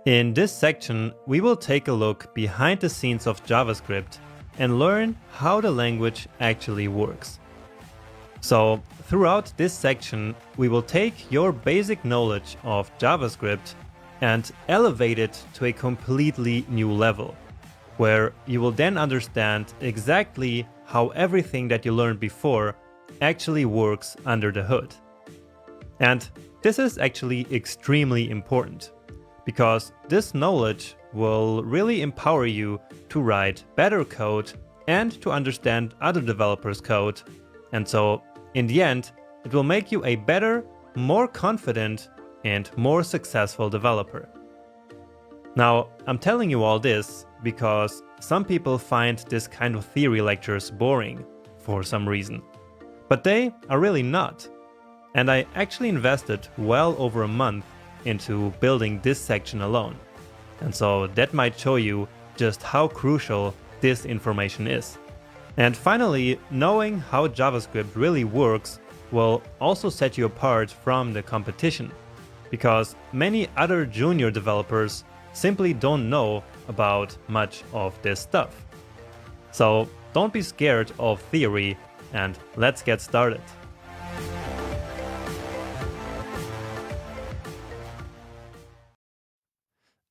In this section, we will take a look behind the scenes of JavaScript and learn how the language actually works. So, throughout this section, we will take your basic knowledge of JavaScript and elevate it to a completely new level, where you will then understand exactly how everything that you learned before actually works under the hood. And this is actually extremely important, because this knowledge will really empower you to write better code and to understand other developers' code. And so, in the end, it will make you a better, more confident, and more successful developer. Now, I'm telling you all this because some people find this kind of theory lectures boring for some reason. But they are really not. And I actually invested well over a month into building this section alone. And so that might show you just how crucial this information is. And finally, knowing how JavaScript really works will also set you apart from the competition, because many other junior developers simply don't know about much of this stuff. So don't be scared of theory, and let's get started.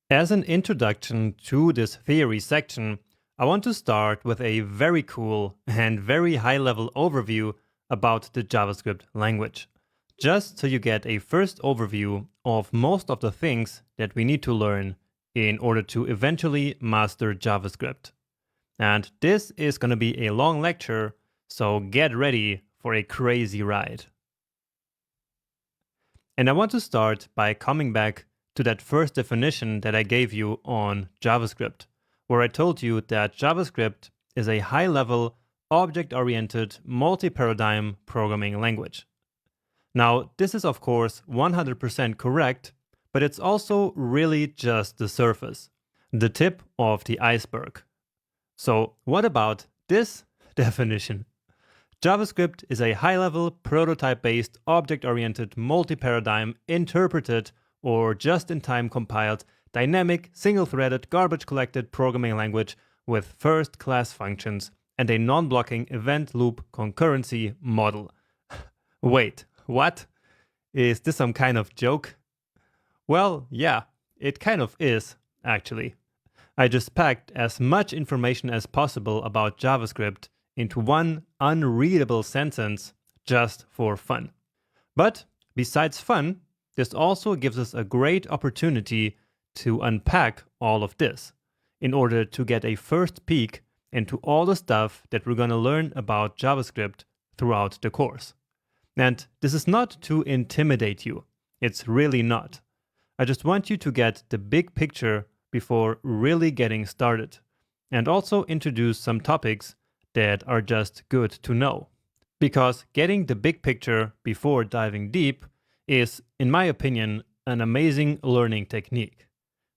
As an introduction to this theory section, I want to start with a very cool and very high-level overview about the JavaScript language, just so you get a first overview of most of the things that we need to learn in order to eventually master JavaScript. And this is going to be a long lecture, so get ready for a crazy ride. And I want to start by coming back to that first definition that I gave you on JavaScript, where I told you that JavaScript is a high-level, object-oriented, multi-paradigm programming language. Now, this is of course 100% correct, but it's also really just the surface, the tip of the iceberg. So what about this definition? JavaScript is a high-level, prototype-based, object-oriented, multi-paradigm, interpreted, or just-in-time compiled, dynamic, single-threaded, garbage-collected programming language with first-class functions and a non-blocking event loop concurrency model. Wait, what? Is this some kind of joke? Well, yeah, it kind of is, actually. I just packed as much information as possible about JavaScript into one unreadable sentence just for fun. But besides fun, this also gives us a great opportunity to unpack all of this in order to get a first peek into all the stuff that we're going to learn about JavaScript throughout the course. And this is not to intimidate you. It's really not. I just want you to get the big picture before really getting started, and also introduce some topics that are just good to know. Because getting the big picture before diving deep is, in my opinion, an amazing learning technique.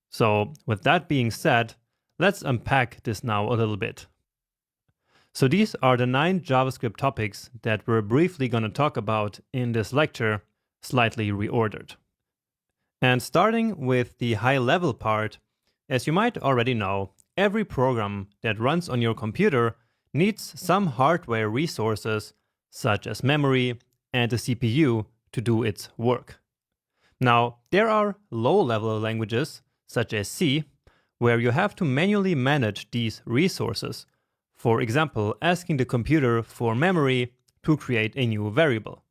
So with that being said, let's unpack this now a little bit. So these are the 9 JavaScript topics that we're briefly going to talk about in this lecture, slightly reordered. And starting with the high-level part, as you might already know, every program that runs on your computer needs some hardware resources, such as memory and a CPU, to do its work. Now, there are low-level languages, such as C, where you have to manually manage these resources. For example, asking the computer for memory to create a new variable.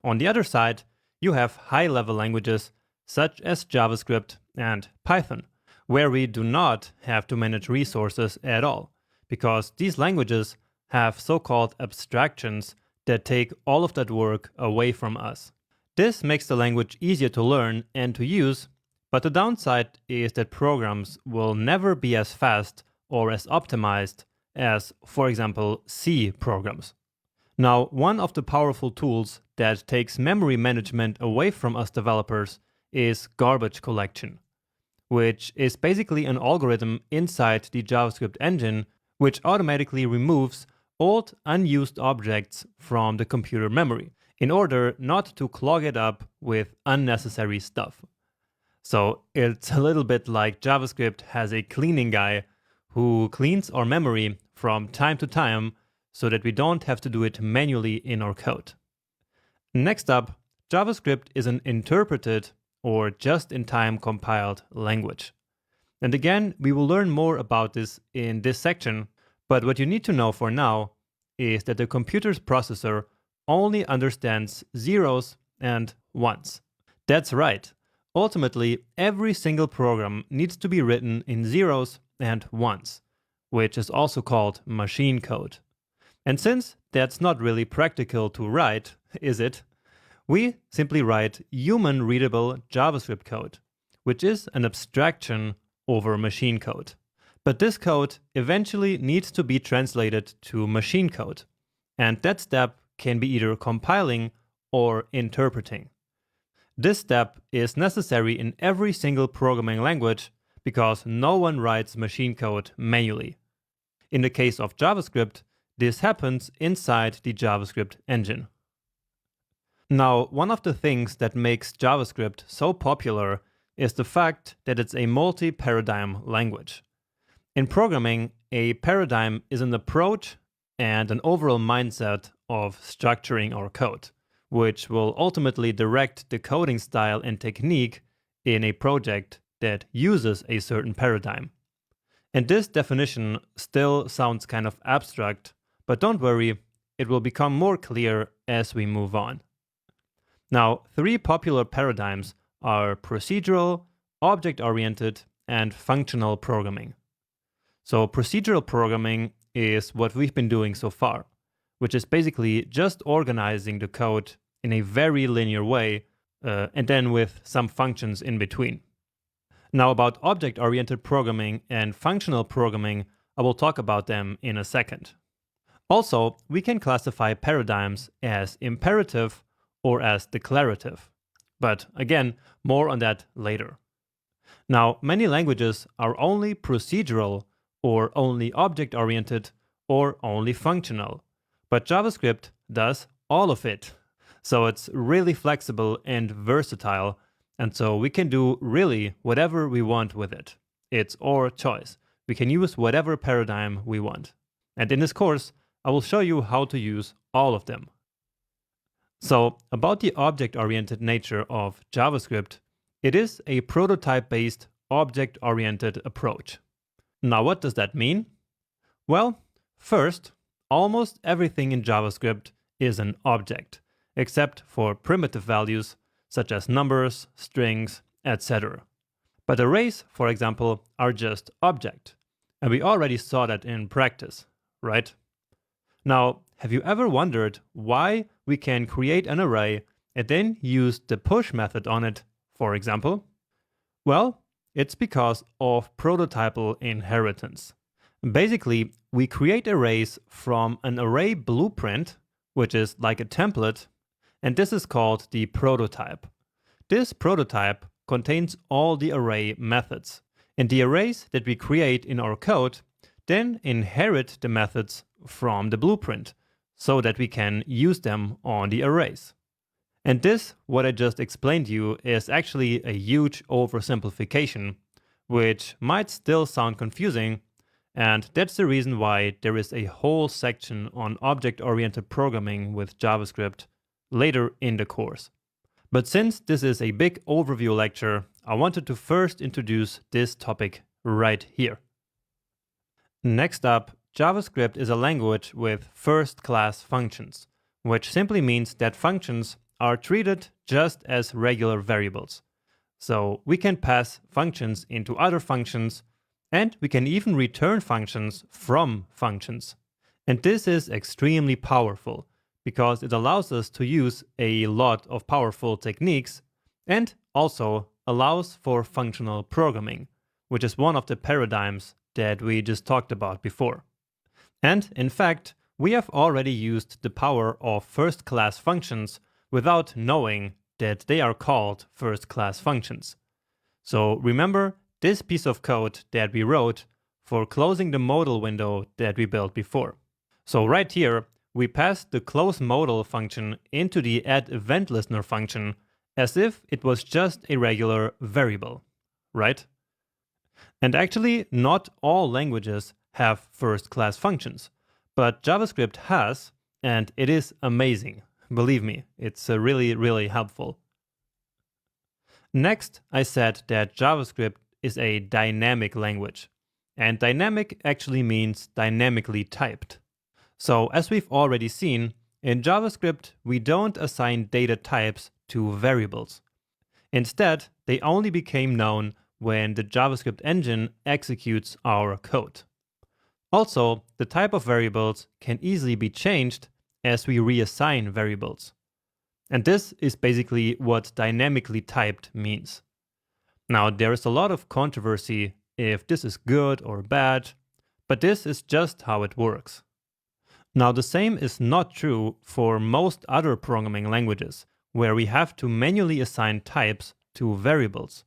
On the other side, you have high-level languages, such as JavaScript and Python, where we do not have to manage resources at all, because these languages have so-called abstractions that take all of that work away from us. This makes the language easier to learn and to use, but the downside is that programs will never be as fast or as optimized as, for example, C programs. Now, one of the powerful tools that takes memory management away from us developers is garbage collection, which is basically an algorithm inside the JavaScript engine which automatically removes old unused objects from the computer memory in order not to clog it up with unnecessary stuff. So it's a little bit like JavaScript has a cleaning guy who cleans our memory from time to time so that we don't have to do it manually in our code. Next up, JavaScript is an interpreted or just-in-time compiled language. And again, we will learn more about this in this section, but what you need to know for now is that the computer's processor only understands zeros and ones. That's right. Ultimately, every single program needs to be written in zeros and ones, which is also called machine code. And since that's not really practical to write, is it? We simply write human-readable JavaScript code, which is an abstraction over machine code. But this code eventually needs to be translated to machine code, and that step can be either compiling or interpreting. This step is necessary in every single programming language because no one writes machine code manually. In the case of JavaScript, this happens inside the JavaScript engine. Now, one of the things that makes JavaScript so popular is the fact that it's a multi-paradigm language. In programming, a paradigm is an approach and an overall mindset of structuring our code, which will ultimately direct the coding style and technique in a project that uses a certain paradigm. And this definition still sounds kind of abstract, but don't worry, it will become more clear as we move on. Now, three popular paradigms are procedural, object-oriented, and functional programming. So procedural programming is what we've been doing so far, which is basically just organizing the code in a very linear way, and then with some functions in between. Now about object-oriented programming and functional programming, I will talk about them in a second. Also, we can classify paradigms as imperative or as declarative. But again, more on that later. Now, many languages are only procedural or only object-oriented or only functional. But JavaScript does all of it. So it's really flexible and versatile, and so we can do really whatever we want with it. It's our choice. We can use whatever paradigm we want. And in this course, I will show you how to use all of them. So, about the object-oriented nature of JavaScript, it is a prototype-based, object-oriented approach. Now, what does that mean? Well, first, almost everything in JavaScript is an object, except for primitive values such as numbers, strings, etc. But arrays, for example, are just object. And we already saw that in practice, right? Now, have you ever wondered why we can create an array and then use the push method on it, for example? Well, it's because of prototypal inheritance. Basically, we create arrays from an array blueprint, which is like a template, and this is called the prototype. This prototype contains all the array methods, and the arrays that we create in our code then inherit the methods from the blueprint, so that we can use them on the arrays. And this, what I just explained to you, is actually a huge oversimplification, which might still sound confusing, and that's the reason why there is a whole section on object-oriented programming with JavaScript later in the course. But since this is a big overview lecture, I wanted to first introduce this topic right here. Next up, JavaScript is a language with first-class functions, which simply means that functions are treated just as regular variables. So we can pass functions into other functions, and we can even return functions from functions. And this is extremely powerful because it allows us to use a lot of powerful techniques and also allows for functional programming, which is one of the paradigms that we just talked about before. And in fact, we have already used the power of first-class functions without knowing that they are called first-class functions. So remember this piece of code that we wrote for closing the modal window that we built before. So right here, we passed the close modal function into the add event listener function as if it was just a regular variable, right? And actually, not all languages have first-class functions, but JavaScript has, and it is amazing. Believe me, it's really, really helpful. Next, I said that JavaScript is a dynamic language, and dynamic actually means dynamically typed. So as we've already seen, in JavaScript, we don't assign data types to variables. Instead, they only became known when the JavaScript engine executes our code. Also, the type of variables can easily be changed as we reassign variables. And this is basically what dynamically typed means. Now, there is a lot of controversy if this is good or bad, but this is just how it works. Now, the same is not true for most other programming languages, where we have to manually assign types to variables.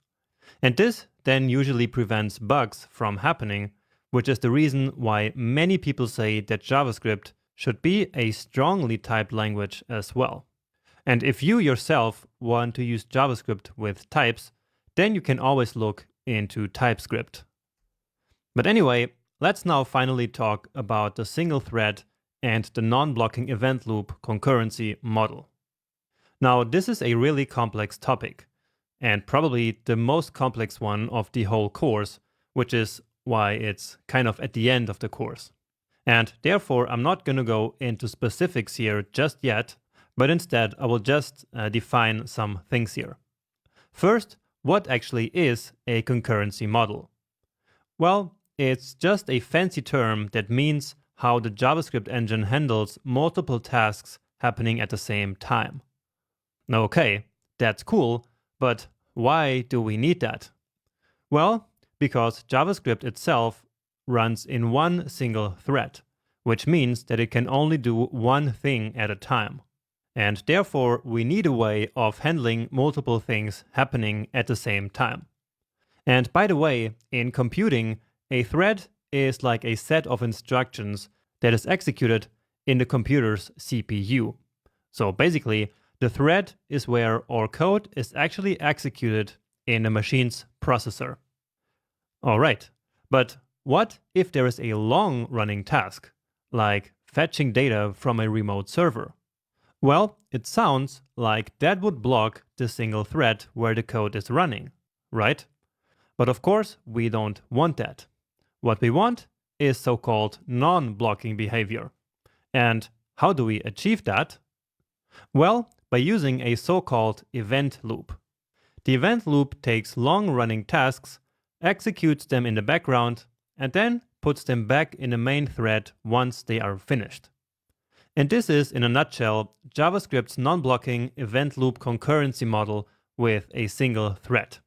And this then usually prevents bugs from happening, which is the reason why many people say that JavaScript should be a strongly typed language as well. And if you yourself want to use JavaScript with types, then you can always look into TypeScript. But anyway, let's now finally talk about the single thread and the non-blocking event loop concurrency model. Now, this is a really complex topic, and probably the most complex one of the whole course, which is why it's kind of at the end of the course. And therefore, I'm not going to go into specifics here just yet, but instead I will just define some things here. First, what actually is a concurrency model? Well, it's just a fancy term that means how the JavaScript engine handles multiple tasks happening at the same time. Now, okay, that's cool, but why do we need that? Well, because JavaScript itself runs in one single thread, which means that it can only do one thing at a time. And therefore, we need a way of handling multiple things happening at the same time. And by the way, in computing, a thread is like a set of instructions that is executed in the computer's CPU. So basically, the thread is where our code is actually executed in the machine's processor. All right, but what if there is a long-running task, like fetching data from a remote server? Well, it sounds like that would block the single thread where the code is running, right? But of course, we don't want that. What we want is so-called non-blocking behavior. And how do we achieve that? Well, by using a so-called event loop. The event loop takes long-running tasks, executes them in the background, and then puts them back in the main thread once they are finished. And this is, in a nutshell, JavaScript's non-blocking event loop concurrency model with a single thread.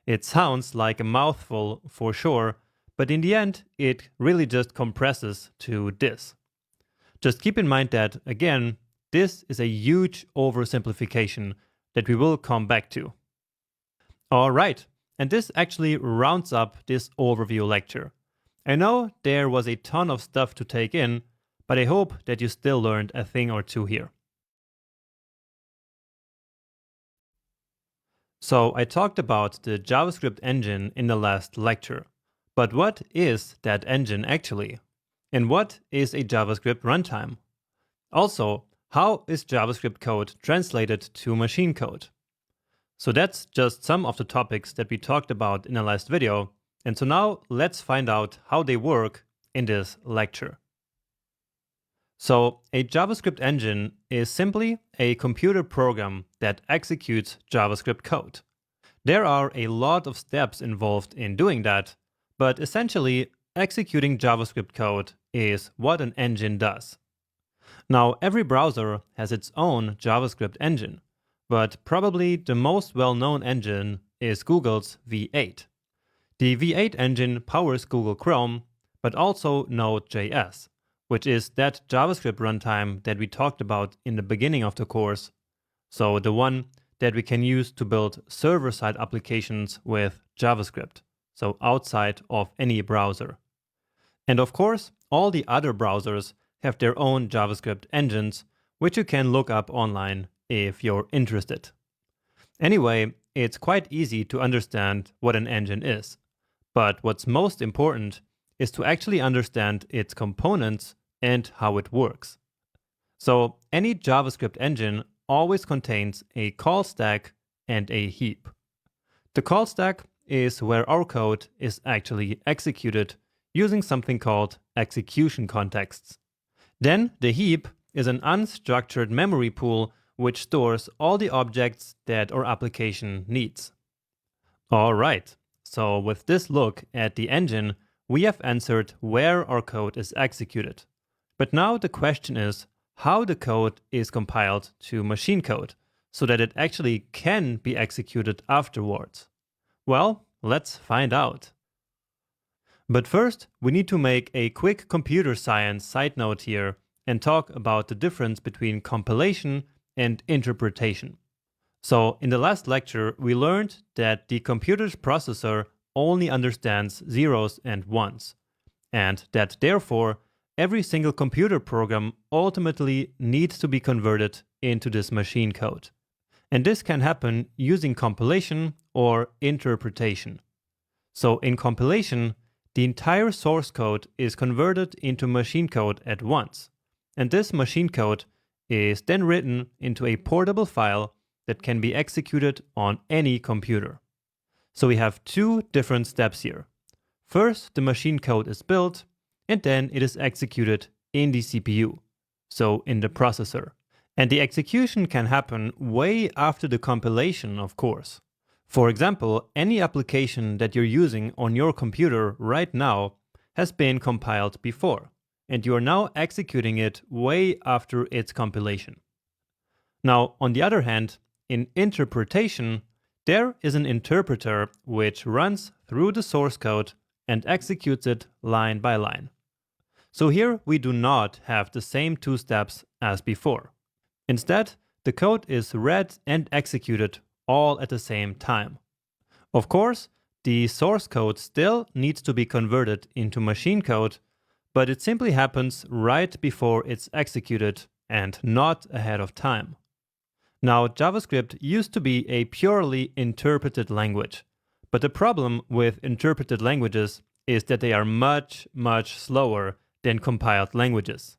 It sounds like a mouthful for sure, but in the end, it really just compresses to this. Just keep in mind that, again, this is a huge oversimplification that we will come back to. All right, and this actually rounds up this overview lecture. I know there was a ton of stuff to take in, but I hope that you still learned a thing or two here. So I talked about the JavaScript engine in the last lecture. But what is that engine actually? And what is a JavaScript runtime? Also, how is JavaScript code translated to machine code? So that's just some of the topics that we talked about in the last video. And so now let's find out how they work in this lecture. So a JavaScript engine is simply a computer program that executes JavaScript code. There are a lot of steps involved in doing that, but essentially executing JavaScript code is what an engine does. Now, every browser has its own JavaScript engine, but probably the most well-known engine is Google's V8. The V8 engine powers Google Chrome, but also Node.js, which is that JavaScript runtime that we talked about in the beginning of the course. So the one that we can use to build server-side applications with JavaScript, so outside of any browser. And of course, all the other browsers have their own JavaScript engines, which you can look up online if you're interested. Anyway, it's quite easy to understand what an engine is. But what's most important is to actually understand its components and how it works. So any JavaScript engine always contains a call stack and a heap. The call stack is where our code is actually executed using something called execution contexts. Then the heap is an unstructured memory pool which stores all the objects that our application needs. Alright, so with this look at the engine, we have answered where our code is executed. But now the question is how the code is compiled to machine code so that it actually can be executed afterwards. Well, let's find out. But first, we need to make a quick computer science side note here and talk about the difference between compilation and interpretation. So in the last lecture, we learned that the computer's processor only understands zeros and ones, and that therefore every single computer program ultimately needs to be converted into this machine code. And this can happen using compilation or interpretation. So in compilation, the entire source code is converted into machine code at once. And this machine code is then written into a portable file that can be executed on any computer. So we have two different steps here. First, the machine code is built, and then it is executed in the CPU, so in the processor. And the execution can happen way after the compilation, of course. For example, any application that you're using on your computer right now has been compiled before, and you are now executing it way after its compilation. Now, on the other hand, in interpretation, there is an interpreter which runs through the source code and executes it line by line. So here we do not have the same two steps as before. Instead, the code is read and executed all at the same time. Of course, the source code still needs to be converted into machine code, but it simply happens right before it's executed and not ahead of time. Now, JavaScript used to be a purely interpreted language, but the problem with interpreted languages is that they are much slower than compiled languages.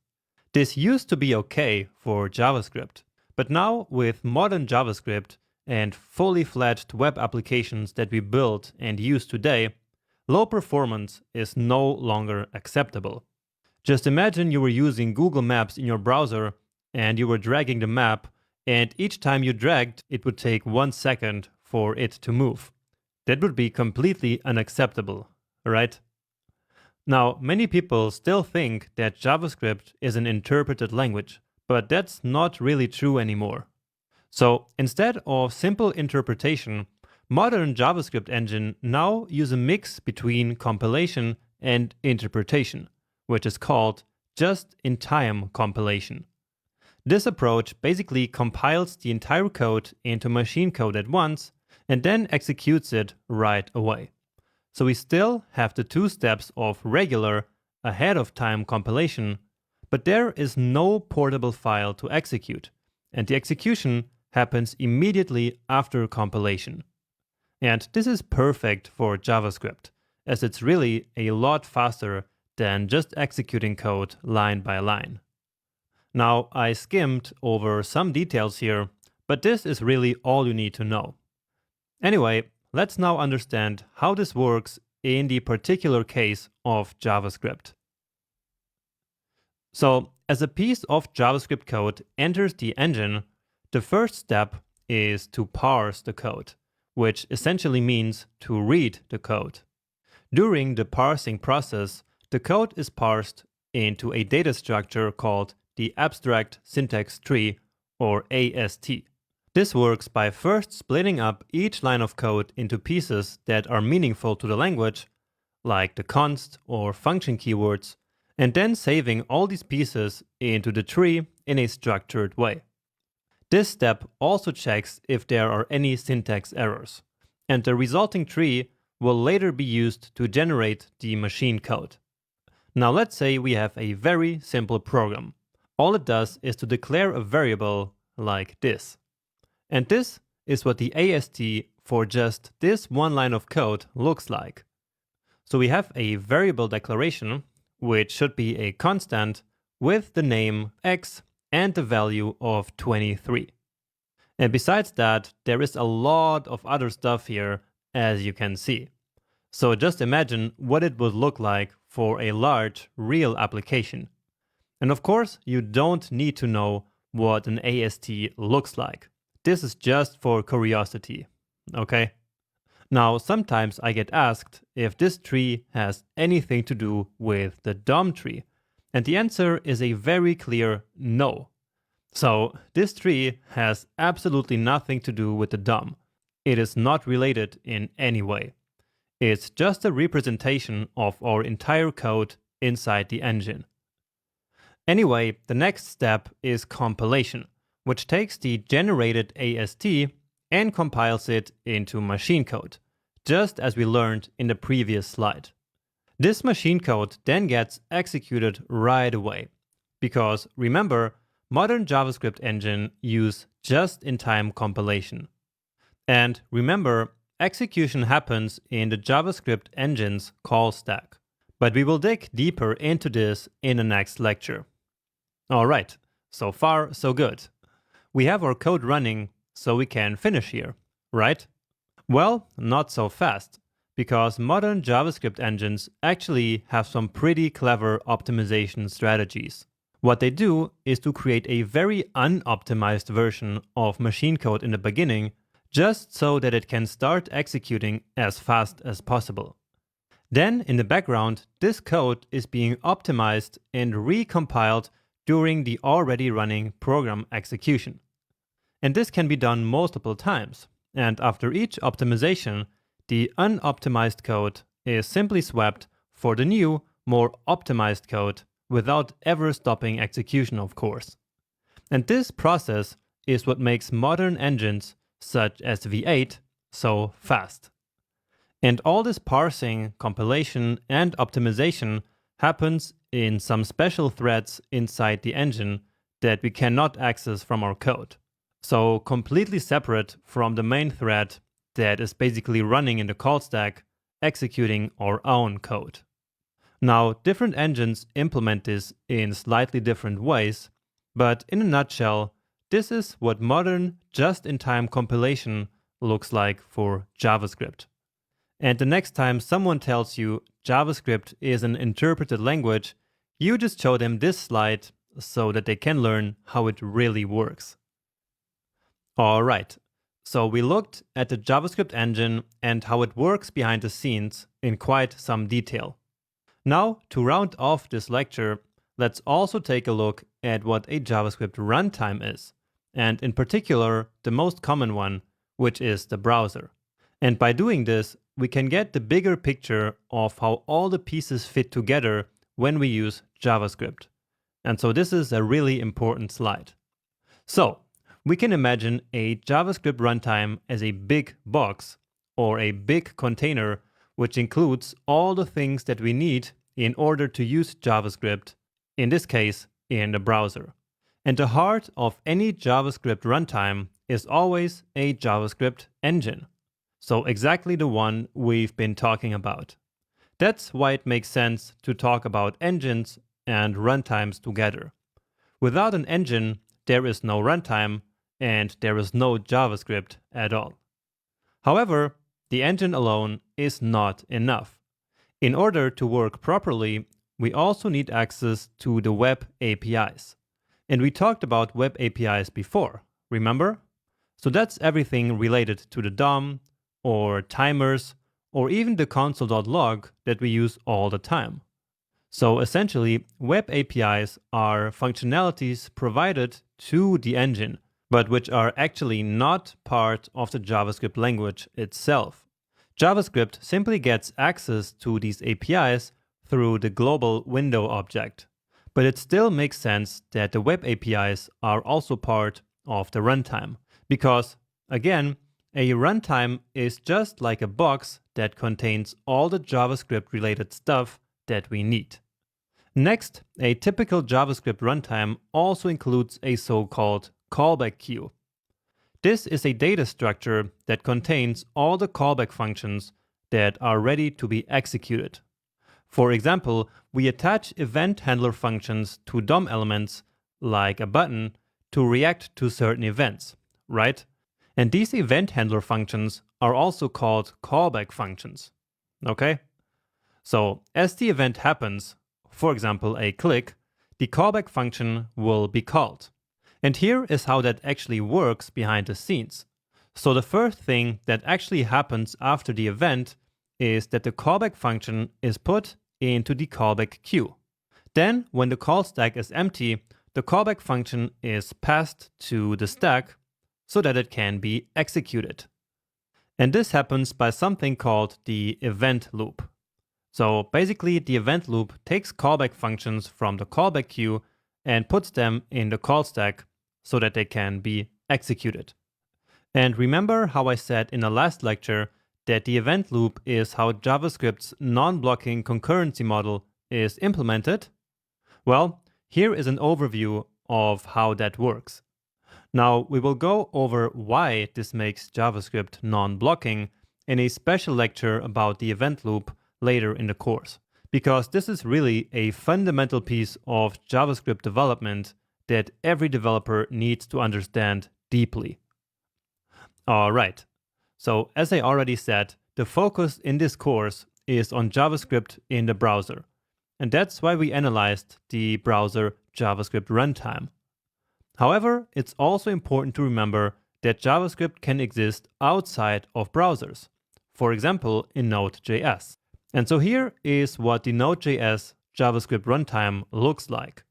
This used to be okay for JavaScript, but now with modern JavaScript and fully fledged web applications that we build and use today, low performance is no longer acceptable. Just imagine you were using Google Maps in your browser and you were dragging the map, and each time you dragged, it would take 1 second for it to move. That would be completely unacceptable, right? Now, many people still think that JavaScript is an interpreted language, but that's not really true anymore. So instead of simple interpretation, modern JavaScript engine now use a mix between compilation and interpretation, which is called just-in-time compilation. This approach basically compiles the entire code into machine code at once and then executes it right away. So we still have the two steps of regular ahead-of-time compilation, but there is no portable file to execute, and the execution happens immediately after compilation. And this is perfect for JavaScript, as it's really a lot faster than just executing code line by line. Now, I skimmed over some details here, but this is really all you need to know. Anyway, let's now understand how this works in the particular case of JavaScript. So, as a piece of JavaScript code enters the engine, the first step is to parse the code, which essentially means to read the code. During the parsing process, the code is parsed into a data structure called the abstract syntax tree, or AST. This works by first splitting up each line of code into pieces that are meaningful to the language, like the const or function keywords, and then saving all these pieces into the tree in a structured way. This step also checks if there are any syntax errors, and the resulting tree will later be used to generate the machine code. Now let's say we have a very simple program. All it does is to declare a variable like this. And this is what the AST for just this one line of code looks like. So we have a variable declaration, which should be a constant with the name x and the value of 23. And besides that, there is a lot of other stuff here, as you can see. So just imagine what it would look like for a large, real application. And of course, you don't need to know what an AST looks like. This is just for curiosity, okay? Now, sometimes I get asked if this tree has anything to do with the DOM tree. And the answer is a very clear no. So this tree has absolutely nothing to do with the DOM. It is not related in any way. It's just a representation of our entire code inside the engine. Anyway, the next step is compilation, which takes the generated AST and compiles it into machine code, just as we learned in the previous slide. This machine code then gets executed right away, because remember, modern JavaScript engine use just-in-time compilation. And remember, execution happens in the JavaScript engine's call stack. But we will dig deeper into this in the next lecture. Alright, so far so good. We have our code running, so we can finish here, right? Well, not so fast, because modern JavaScript engines actually have some pretty clever optimization strategies. What they do is to create a very unoptimized version of machine code in the beginning, just so that it can start executing as fast as possible. Then, in the background, this code is being optimized and recompiled during the already running program execution. And this can be done multiple times, and after each optimization, the unoptimized code is simply swapped for the new, more optimized code without ever stopping execution, of course. And this process is what makes modern engines, such as V8, so fast. And all this parsing, compilation, and optimization happens in some special threads inside the engine that we cannot access from our code. So completely separate from the main thread that is basically running in the call stack, executing our own code. Now, different engines implement this in slightly different ways, but in a nutshell, this is what modern just-in-time compilation looks like for JavaScript. And the next time someone tells you JavaScript is an interpreted language, you just show them this slide so that they can learn how it really works. Alright, so we looked at the JavaScript engine and how it works behind the scenes in quite some detail. Now, to round off this lecture, let's also take a look at what a JavaScript runtime is, and in particular, the most common one, which is the browser. And by doing this, we can get the bigger picture of how all the pieces fit together when we use JavaScript. And so this is a really important slide. So, we can imagine a JavaScript runtime as a big box or a big container which includes all the things that we need in order to use JavaScript, in this case, in the browser. And the heart of any JavaScript runtime is always a JavaScript engine. So exactly the one we've been talking about. That's why it makes sense to talk about engines and runtimes together. Without an engine, there is no runtime, and there is no JavaScript at all. However, the engine alone is not enough. In order to work properly, we also need access to the web APIs. And we talked about web APIs before, remember? So that's everything related to the DOM, or timers, or even the console.log that we use all the time. So essentially, web APIs are functionalities provided to the engine, but which are actually not part of the JavaScript language itself. JavaScript simply gets access to these APIs through the global window object. But it still makes sense that the web APIs are also part of the runtime. Because, again, a runtime is just like a box that contains all the JavaScript-related stuff that we need. Next, a typical JavaScript runtime also includes a so-called callback queue. This is a data structure that contains all the callback functions that are ready to be executed. For example, we attach event handler functions to DOM elements, like a button, to react to certain events, right? And these event handler functions are also called callback functions, okay? So as the event happens, for example, a click, the callback function will be called. And here is how that actually works behind the scenes. So the first thing that actually happens after the event is that the callback function is put into the callback queue. Then, when the call stack is empty, the callback function is passed to the stack so that it can be executed. And this happens by something called the event loop. So basically, the event loop takes callback functions from the callback queue and puts them in the call stack so that they can be executed. And remember how I said in the last lecture that the event loop is how JavaScript's non-blocking concurrency model is implemented? Well, here is an overview of how that works. Now, we will go over why this makes JavaScript non-blocking in a special lecture about the event loop later in the course, because this is really a fundamental piece of JavaScript development that every developer needs to understand deeply. All right, so as I already said, the focus in this course is on JavaScript in the browser, and that's why we analyzed the browser JavaScript runtime. However, it's also important to remember that JavaScript can exist outside of browsers, for example in Node.js. And so here is what the Node.js JavaScript runtime looks like.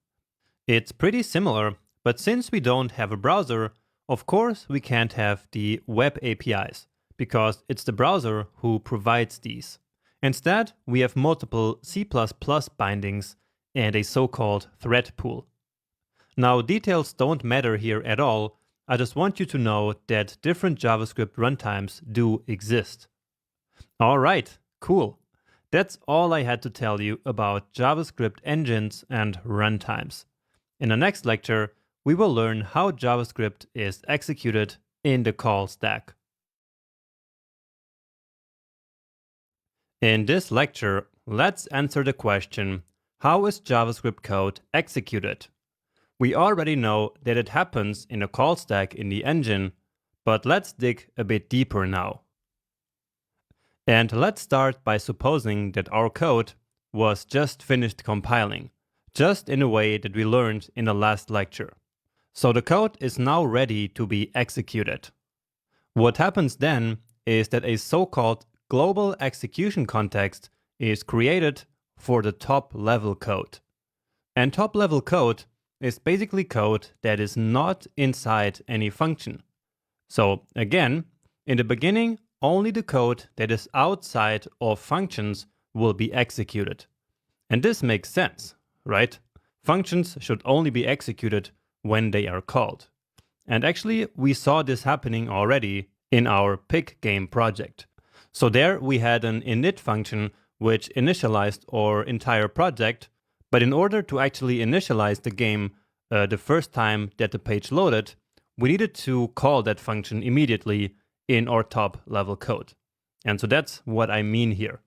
It's pretty similar, but since we don't have a browser, of course we can't have the web APIs, because it's the browser who provides these. Instead, we have multiple C++ bindings and a so-called thread pool. Now, details don't matter here at all. I just want you to know that different JavaScript runtimes do exist. All right, cool. That's all I had to tell you about JavaScript engines and runtimes. In the next lecture, we will learn how JavaScript is executed in the call stack. In this lecture, let's answer the question, how is JavaScript code executed? We already know that it happens in a call stack in the engine, but let's dig a bit deeper now. And let's start by supposing that our code was just finished compiling, just in a way that we learned in the last lecture. So the code is now ready to be executed. What happens then is that a so-called global execution context is created for the top-level code. And top-level code is basically code that is not inside any function. So again, in the beginning, only the code that is outside of functions will be executed. And this makes sense, right? Functions should only be executed when they are called. And actually, we saw this happening already in our pick game project. So there we had an init function which initialized our entire project, but in order to actually initialize the game the first time that the page loaded, we needed to call that function immediately in our top-level code. And so that's what I mean here.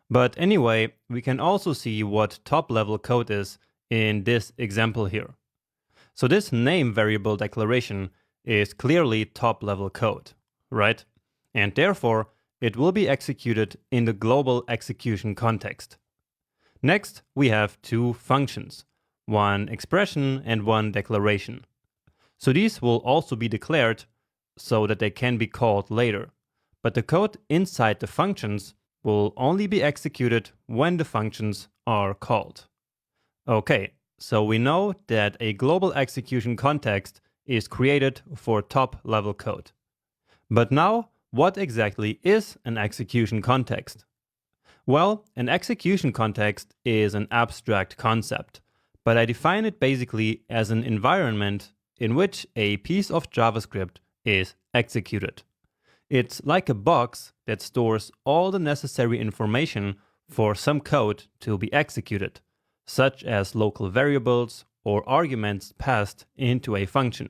But anyway, we can also see what top-level code is in this example here. So this name variable declaration is clearly top-level code, right? And therefore, it will be executed in the global execution context. Next, we have two functions, one expression and one declaration. So these will also be declared so that they can be called later. But the code inside the functions will only be executed when the functions are called. Okay, so we know that a global execution context is created for top-level code. But now, what exactly is an execution context? Well, an execution context is an abstract concept, but I define it basically as an environment in which a piece of JavaScript is executed. It's like a box that stores all the necessary information for some code to be executed, such as local variables or arguments passed into a function.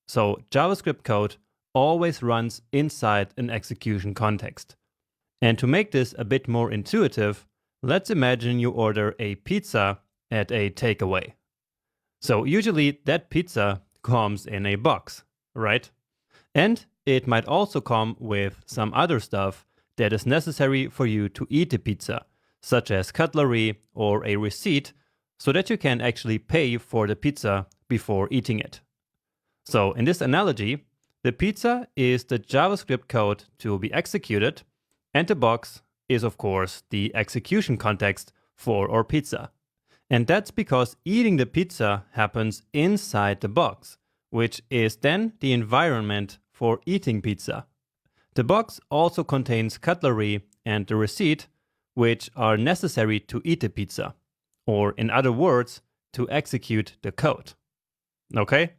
So JavaScript code always runs inside an execution context. And to make this a bit more intuitive, let's imagine you order a pizza at a takeaway. So usually that pizza comes in a box, right? And it might also come with some other stuff that is necessary for you to eat the pizza, such as cutlery or a receipt, so that you can actually pay for the pizza before eating it. So in this analogy, the pizza is the JavaScript code to be executed, and the box is of course the execution context for our pizza. And that's because eating the pizza happens inside the box, which is then the environment for eating pizza. The box also contains cutlery and the receipt, which are necessary to eat the pizza, or in other words, to execute the code. Okay?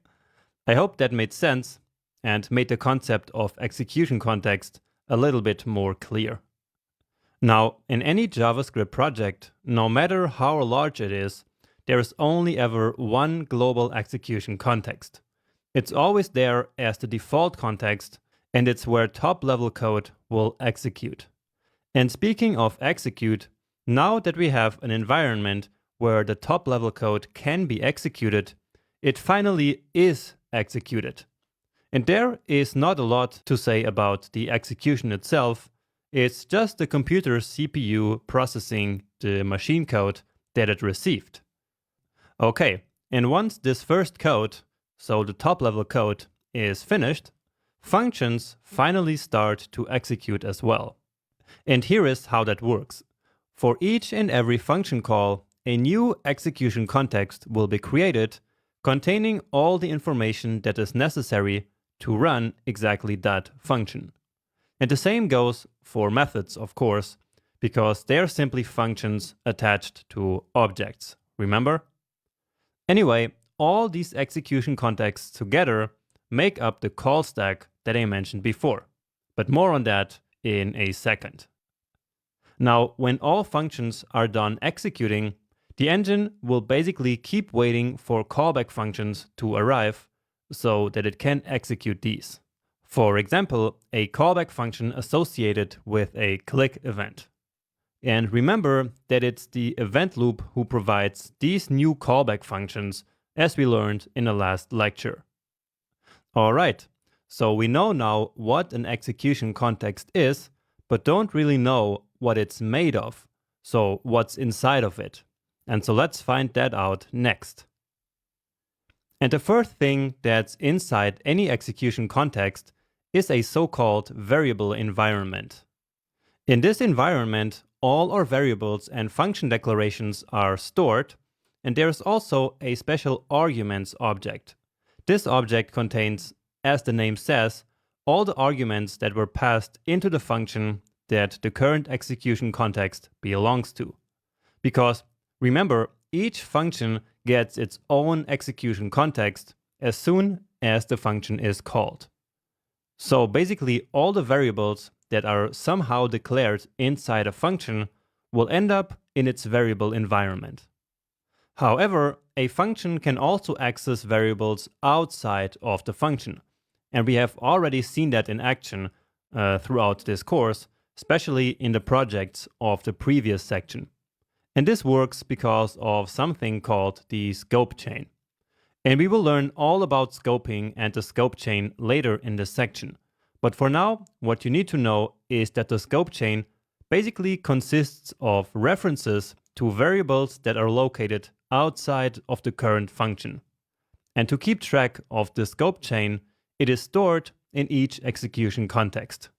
I hope that made sense and made the concept of execution context a little bit more clear. Now, in any JavaScript project, no matter how large it is, there is only ever one global execution context. It's always there as the default context, and it's where top-level code will execute. And speaking of execute, now that we have an environment where the top-level code can be executed, it finally is executed. And there is not a lot to say about the execution itself. It's just the computer's CPU processing the machine code that it received. Okay, and once this first code, so the top-level code, is finished, functions finally start to execute as well. And here is how that works. For each and every function call, a new execution context will be created containing all the information that is necessary to run exactly that function. And the same goes for methods, of course, because they're simply functions attached to objects, remember? Anyway, all these execution contexts together make up the call stack that I mentioned before, but more on that in a second. Now, when all functions are done executing, the engine will basically keep waiting for callback functions to arrive so that it can execute these. For example, a callback function associated with a click event. And remember that it's the event loop who provides these new callback functions, as we learned in the last lecture. Alright, so we know now what an execution context is, but don't really know what it's made of, so what's inside of it. And so let's find that out next. And the first thing that's inside any execution context is a so-called variable environment. In this environment, all our variables and function declarations are stored, and there is also a special arguments object. This object contains, as the name says, all the arguments that were passed into the function that the current execution context belongs to. Because remember, each function gets its own execution context as soon as the function is called. So basically, all the variables that are somehow declared inside a function will end up in its variable environment. However, a function can also access variables outside of the function. And we have already seen that in action throughout this course, especially in the projects of the previous section. And this works because of something called the scope chain. And we will learn all about scoping and the scope chain later in this section. But for now, what you need to know is that the scope chain basically consists of references to variables that are located outside of the current function. And to keep track of the scope chain, it is stored in each execution context.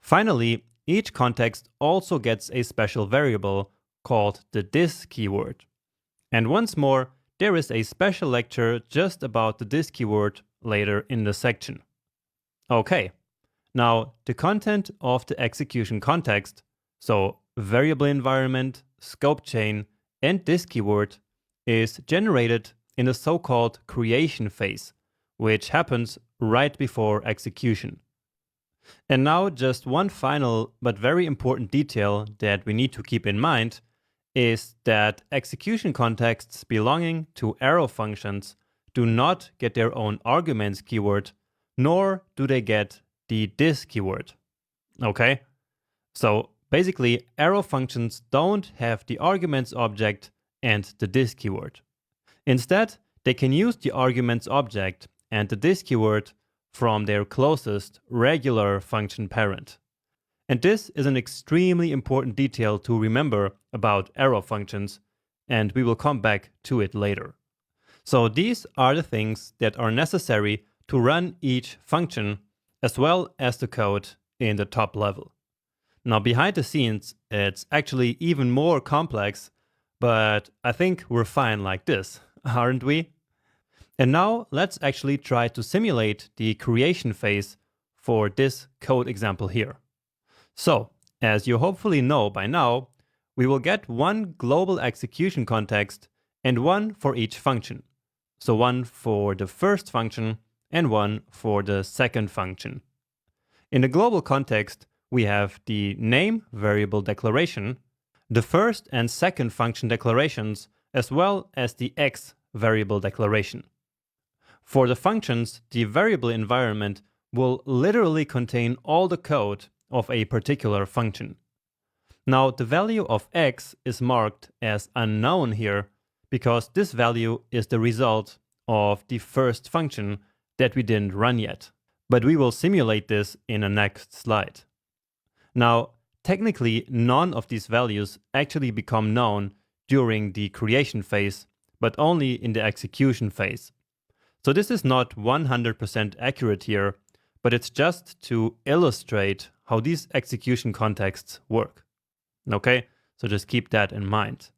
Finally, each context also gets a special variable called the this keyword. And once more, there is a special lecture just about the this keyword later in the section. Okay, now the content of the execution context, so variable environment, scope chain, and this keyword, is generated in the so-called creation phase, which happens right before execution. And now just one final but very important detail that we need to keep in mind is that execution contexts belonging to arrow functions do not get their own arguments keyword, nor do they get the this keyword. Okay? So basically, arrow functions don't have the arguments object and the this keyword. Instead, they can use the arguments object and the this keyword from their closest regular function parent. And this is an extremely important detail to remember about arrow functions, and we will come back to it later. So these are the things that are necessary to run each function, as well as the code in the top level. Now, behind the scenes, it's actually even more complex, but I think we're fine like this, aren't we? And now let's actually try to simulate the creation phase for this code example here. So, as you hopefully know by now, we will get one global execution context and one for each function. So one for the first function and one for the second function. In the global context, we have the name variable declaration, the first and second function declarations, as well as the x variable declaration. For the functions, the variable environment will literally contain all the code of a particular function. Now, the value of x is marked as unknown here because this value is the result of the first function that we didn't run yet. But we will simulate this in the next slide. Now, technically, none of these values actually become known during the creation phase, but only in the execution phase. So this is not 100% accurate here, but it's just to illustrate how these execution contexts work. Okay, so just keep that in mind.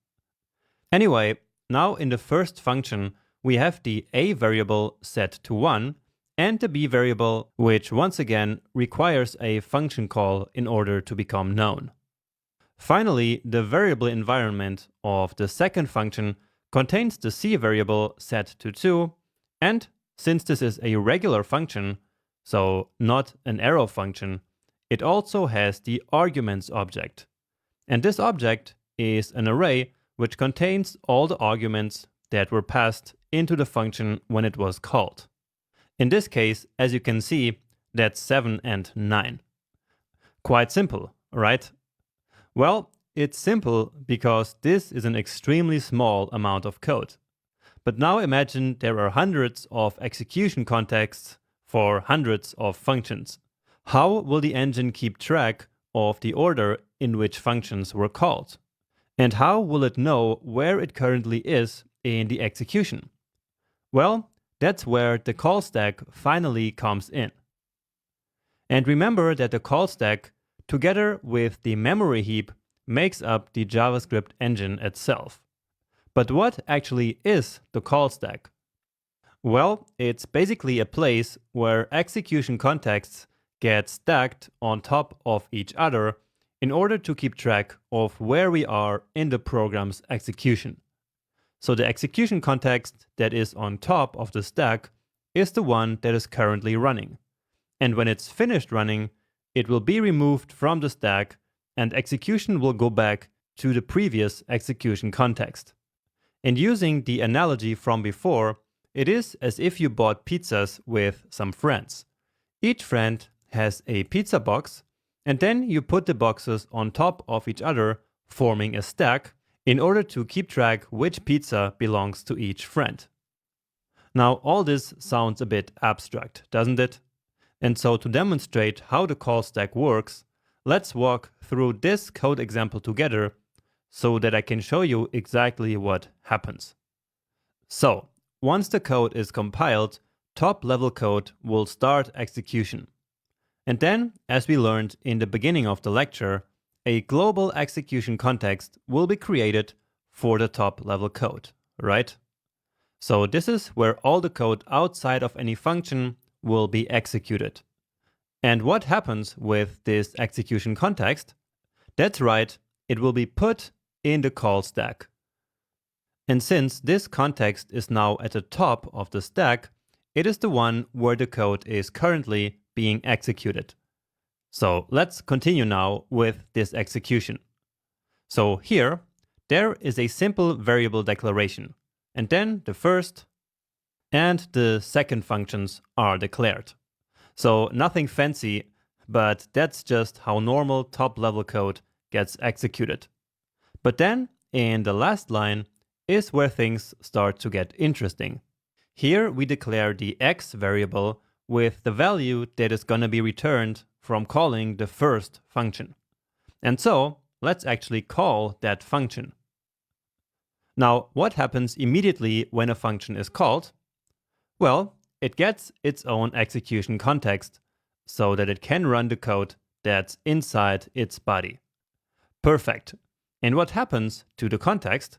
Anyway, now in the first function, we have the a variable set to 1 and the b variable, which once again requires a function call in order to become known. Finally, the variable environment of the second function contains the c variable set to 2, and since this is a regular function, so not an arrow function, it also has the arguments object. And this object is an array which contains all the arguments that were passed into the function when it was called. In this case, as you can see, that's 7 and 9. Quite simple, right? Well, it's simple because this is an extremely small amount of code. But now imagine there are hundreds of execution contexts for hundreds of functions. How will the engine keep track of the order in which functions were called? And how will it know where it currently is in the execution? Well, that's where the call stack finally comes in. And remember that the call stack, together with the memory heap, makes up the JavaScript engine itself. But what actually is the call stack? Well, it's basically a place where execution contexts get stacked on top of each other in order to keep track of where we are in the program's execution. So the execution context that is on top of the stack is the one that is currently running. And when it's finished running, it will be removed from the stack and execution will go back to the previous execution context. And using the analogy from before, it is as if you bought pizzas with some friends. Each friend has a pizza box, and then you put the boxes on top of each other, forming a stack, in order to keep track which pizza belongs to each friend. Now, all this sounds a bit abstract, doesn't it? And so to demonstrate how the call stack works, let's walk through this code example together so that I can show you exactly what happens. So, once the code is compiled, top-level code will start execution. And then, as we learned in the beginning of the lecture, a global execution context will be created for the top-level code, right? So this is where all the code outside of any function will be executed. And what happens with this execution context? That's right, it will be put in the call stack. And since this context is now at the top of the stack, it is the one where the code is currently being executed. So let's continue now with this execution. So here, there is a simple variable declaration, and then the first and the second functions are declared. So nothing fancy, but that's just how normal top-level code gets executed. But then, in the last line, is where things start to get interesting. Here we declare the x variable with the value that is going to be returned from calling the first function. And so, let's actually call that function. Now, what happens immediately when a function is called? Well, it gets its own execution context, so that it can run the code that's inside its body. Perfect. And what happens to the context?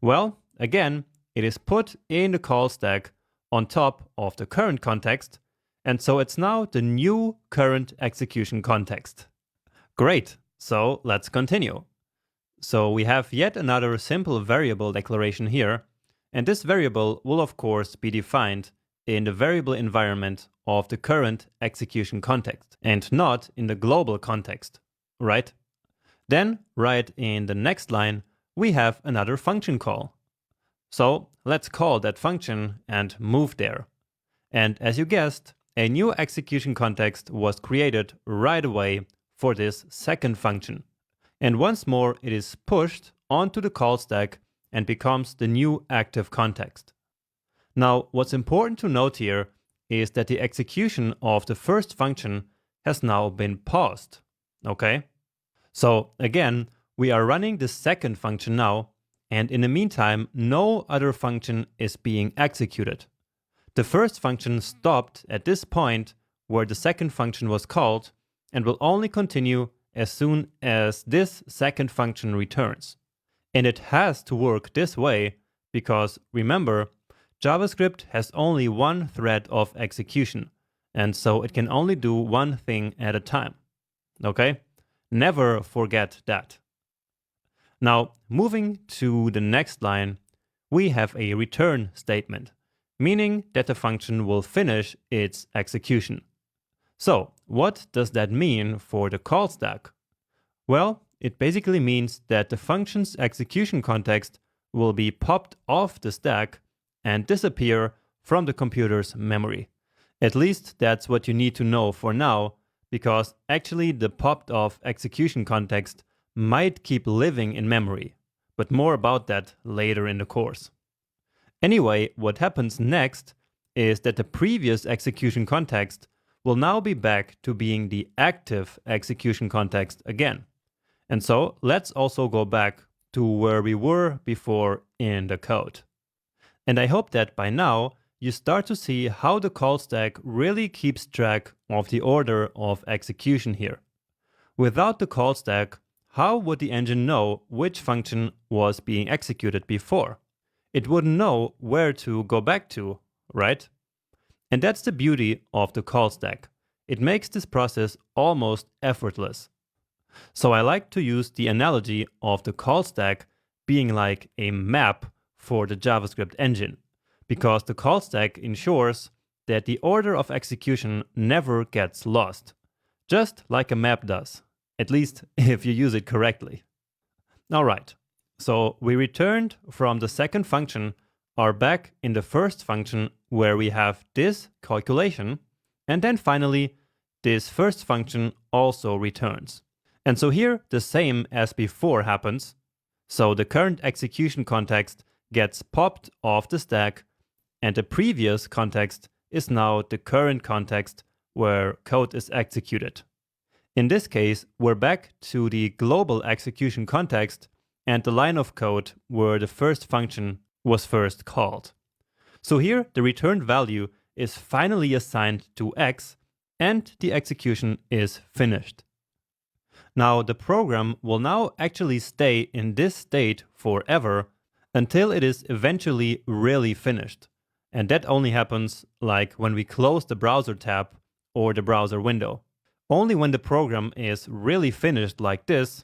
Well, again, it is put in the call stack on top of the current context, and so it's now the new current execution context. Great, so let's continue. So we have yet another simple variable declaration here, and this variable will of course be defined in the variable environment of the current execution context, and not in the global context, right? Then, right in the next line, we have another function call. So let's call that function and move there. And as you guessed, a new execution context was created right away for this second function. And once more, it is pushed onto the call stack and becomes the new active context. Now, what's important to note here is that the execution of the first function has now been paused, okay? So again, we are running the second function now, and in the meantime, no other function is being executed. The first function stopped at this point where the second function was called and will only continue as soon as this second function returns. And it has to work this way because, remember, JavaScript has only one thread of execution, and so it can only do one thing at a time. Okay? Never forget that. Now, moving to the next line, we have a return statement, meaning that the function will finish its execution. So, what does that mean for the call stack? Well, it basically means that the function's execution context will be popped off the stack and disappear from the computer's memory. At least that's what you need to know for now, because actually the popped off execution context might keep living in memory, but more about that later in the course. Anyway, what happens next is that the previous execution context will now be back to being the active execution context again. And so let's also go back to where we were before in the code. And I hope that by now you start to see how the call stack really keeps track of the order of execution here. Without the call stack, how would the engine know which function was being executed before? It wouldn't know where to go back to, right? And that's the beauty of the call stack. It makes this process almost effortless. So I like to use the analogy of the call stack being like a map for the JavaScript engine, because the call stack ensures that the order of execution never gets lost, just like a map does, at least if you use it correctly. Alright, so we returned from the second function, are back in the first function where we have this calculation, and then finally this first function also returns. And so here the same as before happens, so the current execution context gets popped off the stack, and the previous context is now the current context where code is executed. In this case, we're back to the global execution context and the line of code where the first function was first called. So here, the returned value is finally assigned to x, and the execution is finished. Now, the program will now actually stay in this state forever until it is eventually really finished. And that only happens like when we close the browser tab or the browser window. Only when the program is really finished like this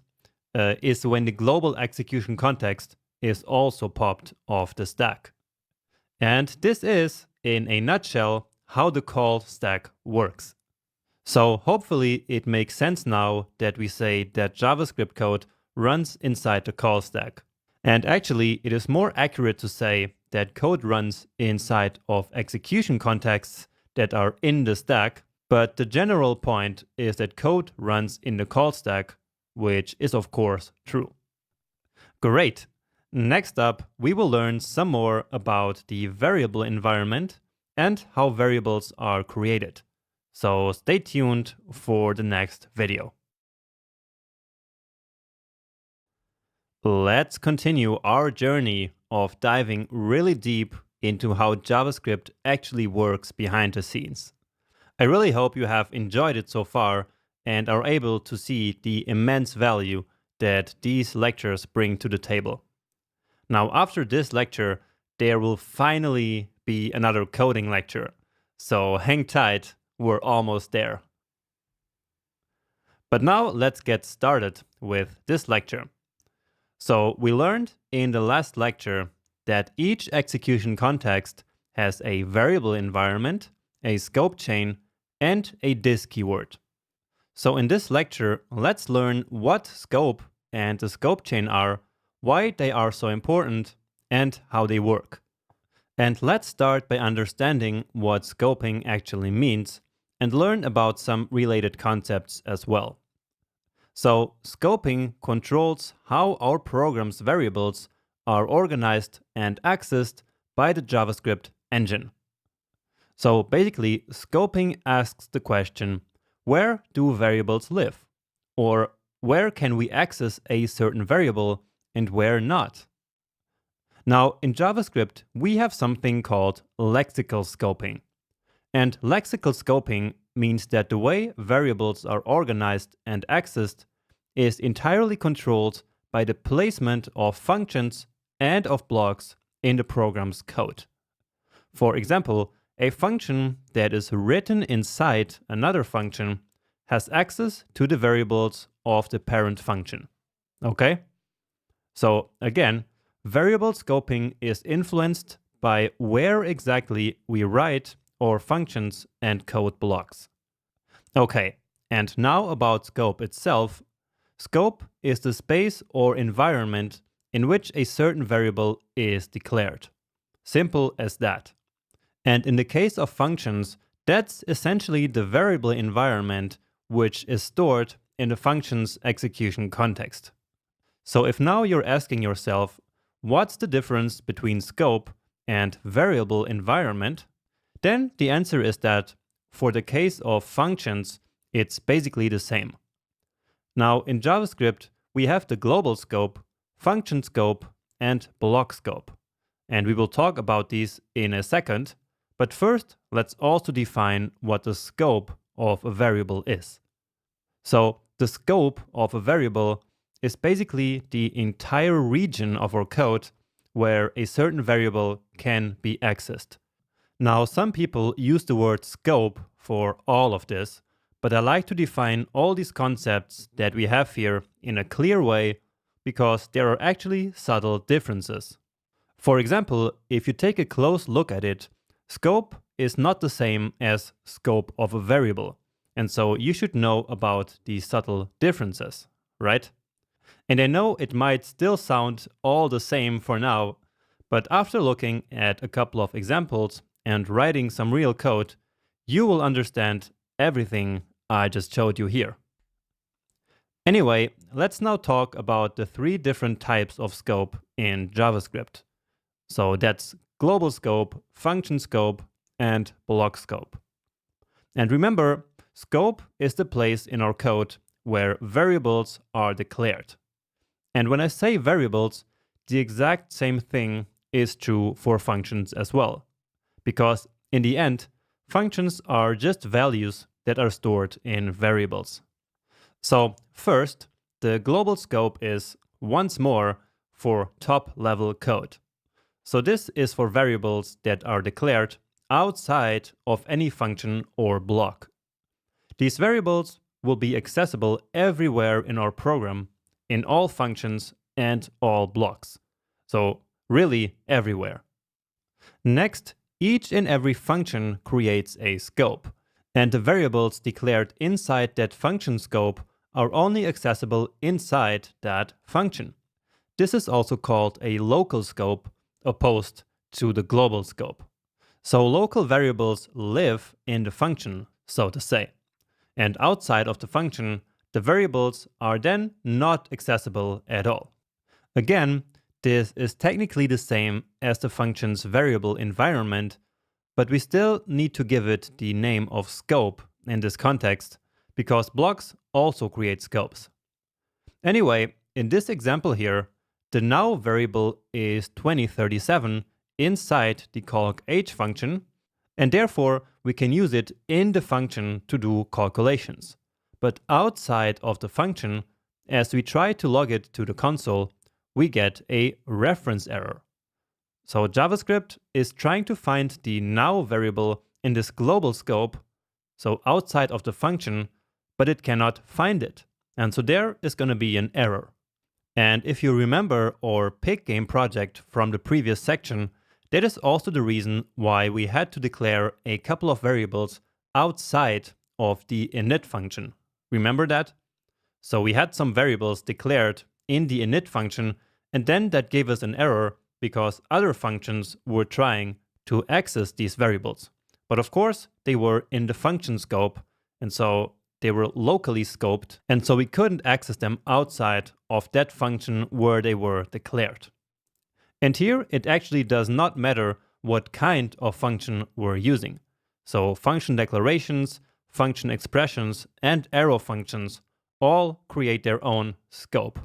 is when the global execution context is also popped off the stack. And this is, in a nutshell, how the call stack works. So hopefully it makes sense now that we say that JavaScript code runs inside the call stack. And actually, it is more accurate to say that code runs inside of execution contexts that are in the stack, But the general point is that code runs in the call stack, which is of course true. Great! Next up, we will learn some more about the variable environment and how variables are created. So stay tuned for the next video. Let's continue our journey of diving really deep into how JavaScript actually works behind the scenes. I really hope you have enjoyed it so far and are able to see the immense value that these lectures bring to the table. Now, after this lecture, there will finally be another coding lecture. So hang tight, we're almost there. But now let's get started with this lecture. So we learned in the last lecture that each execution context has a variable environment, a scope chain, and a this keyword. So in this lecture, let's learn what scope and the scope chain are, why they are so important, and how they work. And let's start by understanding what scoping actually means and learn about some related concepts as well. So scoping controls how our program's variables are organized and accessed by the JavaScript engine. So basically, scoping asks the question, where do variables live? Or where can we access a certain variable and where not? Now, in JavaScript, we have something called lexical scoping. And lexical scoping means that the way variables are organized and accessed is entirely controlled by the placement of functions and of blocks in the program's code. For example, a function that is written inside another function has access to the variables of the parent function. Okay? So again, variable scoping is influenced by where exactly we write our functions and code blocks. Okay, and now about scope itself. Scope is the space or environment in which a certain variable is declared. Simple as that. And in the case of functions, that's essentially the variable environment which is stored in the function's execution context. So if now you're asking yourself, what's the difference between scope and variable environment? Then the answer is that for the case of functions, it's basically the same. Now in JavaScript, we have the global scope, function scope, and block scope. And we will talk about these in a second. But first, let's also define what the scope of a variable is. So the scope of a variable is basically the entire region of our code where a certain variable can be accessed. Now, some people use the word scope for all of this, but I like to define all these concepts that we have here in a clear way because there are actually subtle differences. For example, if you take a close look at it, scope is not the same as scope of a variable, and so you should know about these subtle differences, right? And I know it might still sound all the same for now, but after looking at a couple of examples and writing some real code, you will understand everything I just showed you here. Anyway, let's now talk about the three different types of scope in JavaScript. So that's global scope, function scope, and block scope. And remember, scope is the place in our code where variables are declared. And when I say variables, the exact same thing is true for functions as well. Because in the end, functions are just values that are stored in variables. So first, the global scope is, once more, for top-level code. So this is for variables that are declared outside of any function or block. These variables will be accessible everywhere in our program, in all functions and all blocks. So really everywhere. Next, each and every function creates a scope, and the variables declared inside that function scope are only accessible inside that function. This is also called a local scope, opposed to the global scope. So local variables live in the function, so to say. And outside of the function, the variables are then not accessible at all. Again, this is technically the same as the function's variable environment, but we still need to give it the name of scope in this context, because blocks also create scopes. Anyway, in this example here, the now variable is 2037 inside the calc_h function, and therefore we can use it in the function to do calculations. But outside of the function, as we try to log it to the console, we get a reference error. So JavaScript is trying to find the now variable in this global scope, so outside of the function, but it cannot find it. And so there is going to be an error. And if you remember our pig game project from the previous section, that is also the reason why we had to declare a couple of variables outside of the init function. Remember that? So we had some variables declared in the init function, and then that gave us an error because other functions were trying to access these variables. But of course, they were in the function scope, and so they were locally scoped, and so we couldn't access them outside of that function where they were declared. And here, it actually does not matter what kind of function we're using. So function declarations, function expressions, and arrow functions all create their own scope.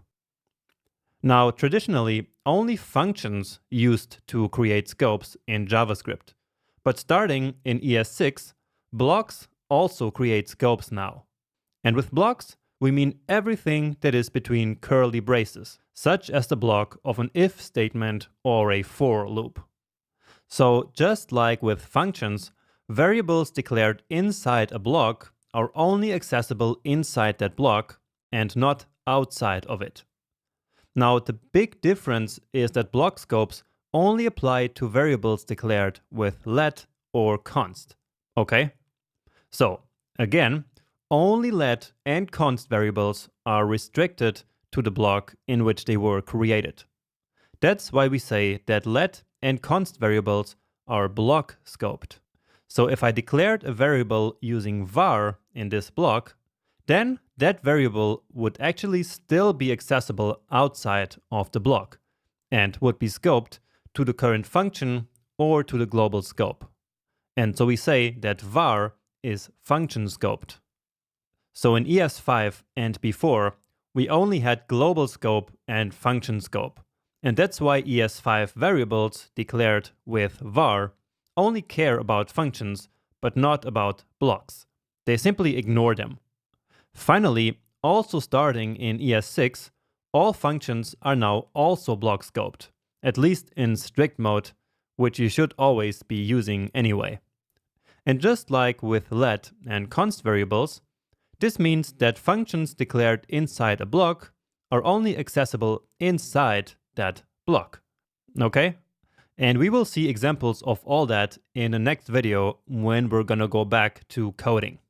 Now, traditionally, only functions used to create scopes in JavaScript. But starting in ES6, blocks also create scopes now. And with blocks, we mean everything that is between curly braces, such as the block of an if statement or a for loop. So just like with functions, variables declared inside a block are only accessible inside that block and not outside of it. Now, the big difference is that block scopes only apply to variables declared with let or const. Okay? So, again, only let and const variables are restricted to the block in which they were created. That's why we say that let and const variables are block scoped. So if I declared a variable using var in this block, then that variable would actually still be accessible outside of the block and would be scoped to the current function or to the global scope. And so we say that var is function scoped. So in ES5 and before, we only had global scope and function scope. And that's why ES5 variables declared with var only care about functions, but not about blocks. They simply ignore them. Finally, also starting in ES6, all functions are now also block scoped, at least in strict mode, which you should always be using anyway. And just like with let and const variables, this means that functions declared inside a block are only accessible inside that block. Okay? And we will see examples of all that in the next video when we're gonna go back to coding.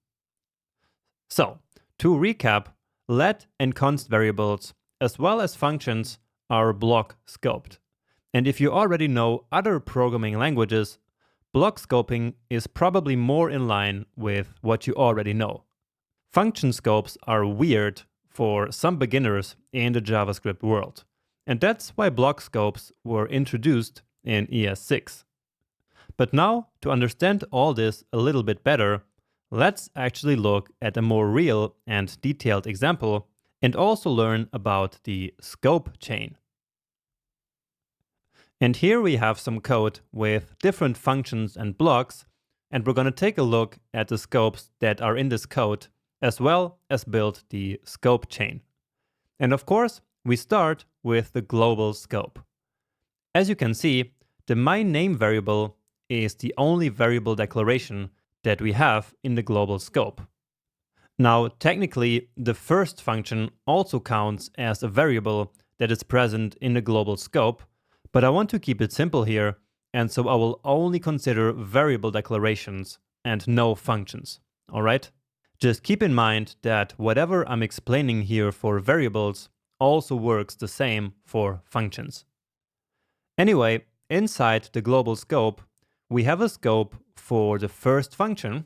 So, to recap, let and const variables, as well as functions, are block scoped. And if you already know other programming languages, block scoping is probably more in line with what you already know. Function scopes are weird for some beginners in the JavaScript world. And that's why block scopes were introduced in ES6. But now, to understand all this a little bit better, let's actually look at a more real and detailed example and also learn about the scope chain. And here we have some code with different functions and blocks, and we're going to take a look at the scopes that are in this code, as well as build the scope chain. And of course, we start with the global scope. As you can see, the myName variable is the only variable declaration that we have in the global scope. Now, technically, the first function also counts as a variable that is present in the global scope, but I want to keep it simple here, and so I will only consider variable declarations and no functions, all right? Just keep in mind that whatever I'm explaining here for variables also works the same for functions. Anyway, inside the global scope, we have a scope for the first function,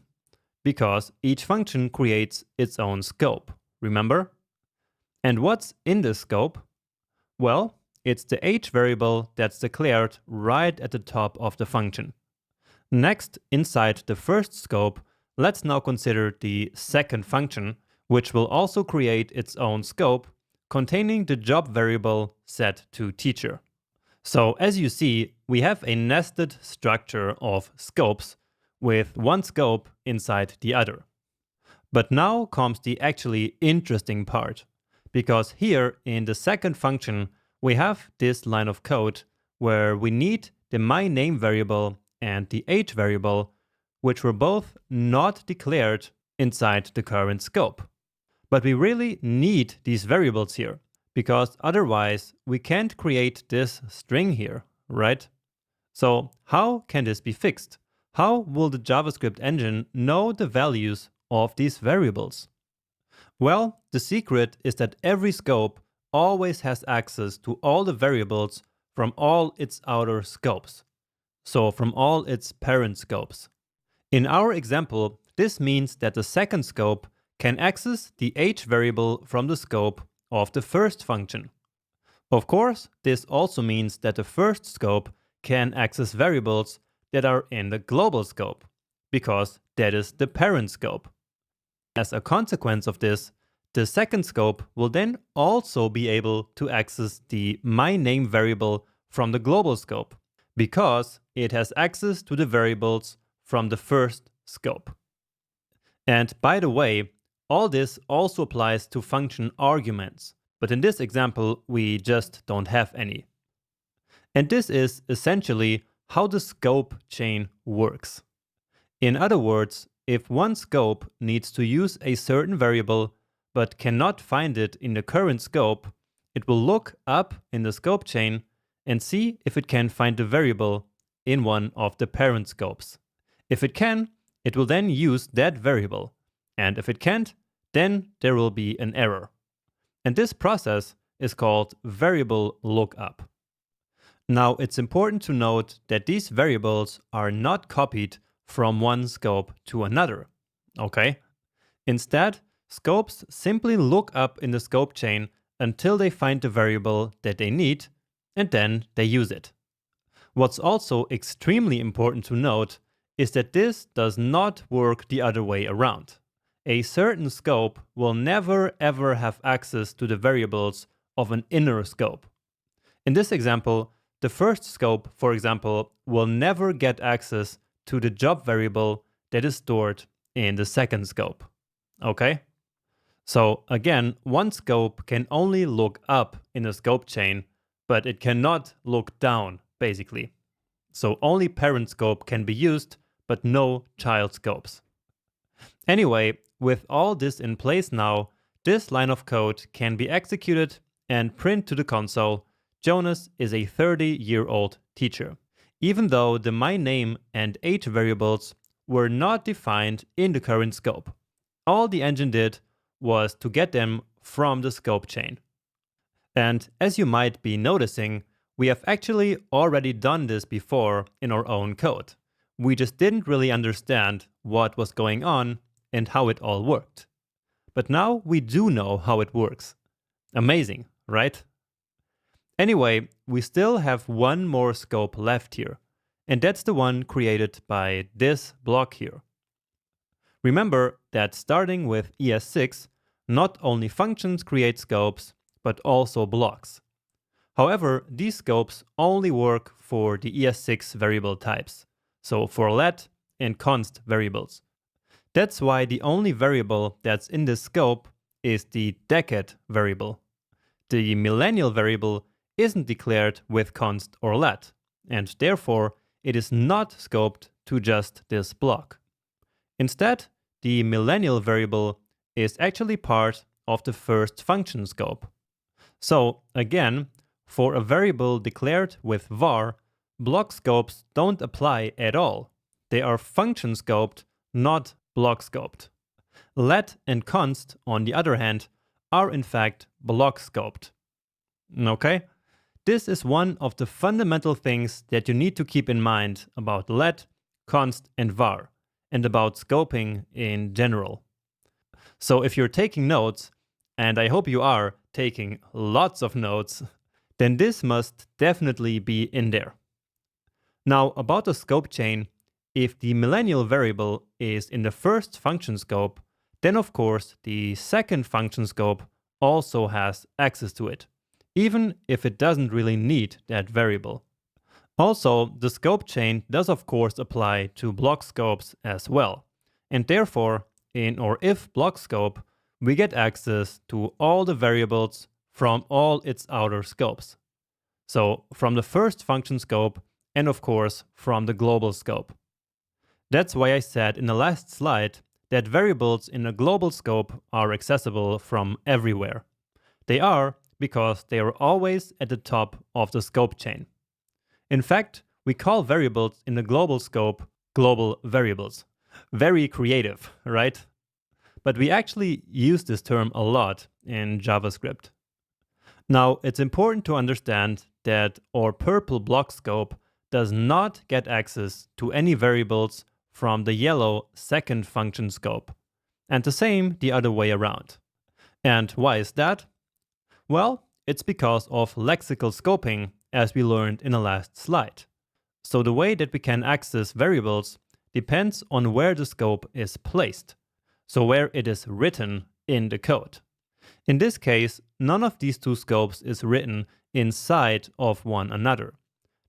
because each function creates its own scope, remember? And what's in this scope? Well, it's the h variable that's declared right at the top of the function. Next, inside the first scope, let's now consider the second function, which will also create its own scope containing the job variable set to teacher. So as you see, we have a nested structure of scopes with one scope inside the other. But now comes the actually interesting part, because here in the second function, we have this line of code where we need the myName variable and the age variable, which were both not declared inside the current scope. But we really need these variables here, because otherwise we can't create this string here, right? So how can this be fixed? How will the JavaScript engine know the values of these variables? Well, the secret is that every scope always has access to all the variables from all its outer scopes. So from all its parent scopes. In our example, this means that the second scope can access the h variable from the scope of the first function. Of course, this also means that the first scope can access variables that are in the global scope, because that is the parent scope. As a consequence of this, the second scope will then also be able to access the myName variable from the global scope, because it has access to the variables from the first scope. And by the way, all this also applies to function arguments, but in this example, we just don't have any. And this is essentially how the scope chain works. In other words, if one scope needs to use a certain variable but cannot find it in the current scope, it will look up in the scope chain and see if it can find the variable in one of the parent scopes. If it can, it will then use that variable. And if it can't, then there will be an error. And this process is called variable lookup. Now, it's important to note that these variables are not copied from one scope to another, okay? Instead, scopes simply look up in the scope chain until they find the variable that they need, and then they use it. What's also extremely important to note is that this does not work the other way around. A certain scope will never ever have access to the variables of an inner scope. In this example, the first scope, for example, will never get access to the job variable that is stored in the second scope. Okay? So again, one scope can only look up in a scope chain, but it cannot look down, basically. So only parent scope can be used, but no child scopes. Anyway, with all this in place now, this line of code can be executed and print to the console, Jonas is a 30-year-old teacher, even though the myName and age variables were not defined in the current scope. All the engine did was to get them from the scope chain. And as you might be noticing, we have actually already done this before in our own code. We just didn't really understand what was going on and how it all worked. But now we do know how it works. Amazing, right? Anyway, we still have one more scope left here, and that's the one created by this block here. Remember that starting with ES6, not only functions create scopes, but also blocks. However, these scopes only work for the ES6 variable types, so for let and const variables. That's why the only variable that's in this scope is the decade variable. The millennial variable isn't declared with const or let, and therefore it is not scoped to just this block. Instead, the millennial variable is actually part of the first function scope. So again, for a variable declared with var, block scopes don't apply at all. They are function scoped, not block scoped. Let and const, on the other hand, are in fact block scoped. Okay? This is one of the fundamental things that you need to keep in mind about let, const, and var. and about scoping in general. So if you're taking notes, and I hope you are taking lots of notes, then this must definitely be in there. Now, about the scope chain, if the millennial variable is in the first function scope, then of course the second function scope also has access to it, even if it doesn't really need that variable. Also, the scope chain does of course apply to block scopes as well, and therefore, in or if block scope, we get access to all the variables from all its outer scopes. So from the first function scope, and of course from the global scope. That's why I said in the last slide that variables in a global scope are accessible from everywhere. They are because they are always at the top of the scope chain. In fact, we call variables in the global scope global variables. Very creative, right? But we actually use this term a lot in JavaScript. Now, it's important to understand that our purple block scope does not get access to any variables from the yellow second function scope, and the same the other way around. And why is that? Well, it's because of lexical scoping, as we learned in the last slide. So the way that we can access variables depends on where the scope is placed, so where it is written in the code. In this case, none of these two scopes is written inside of one another.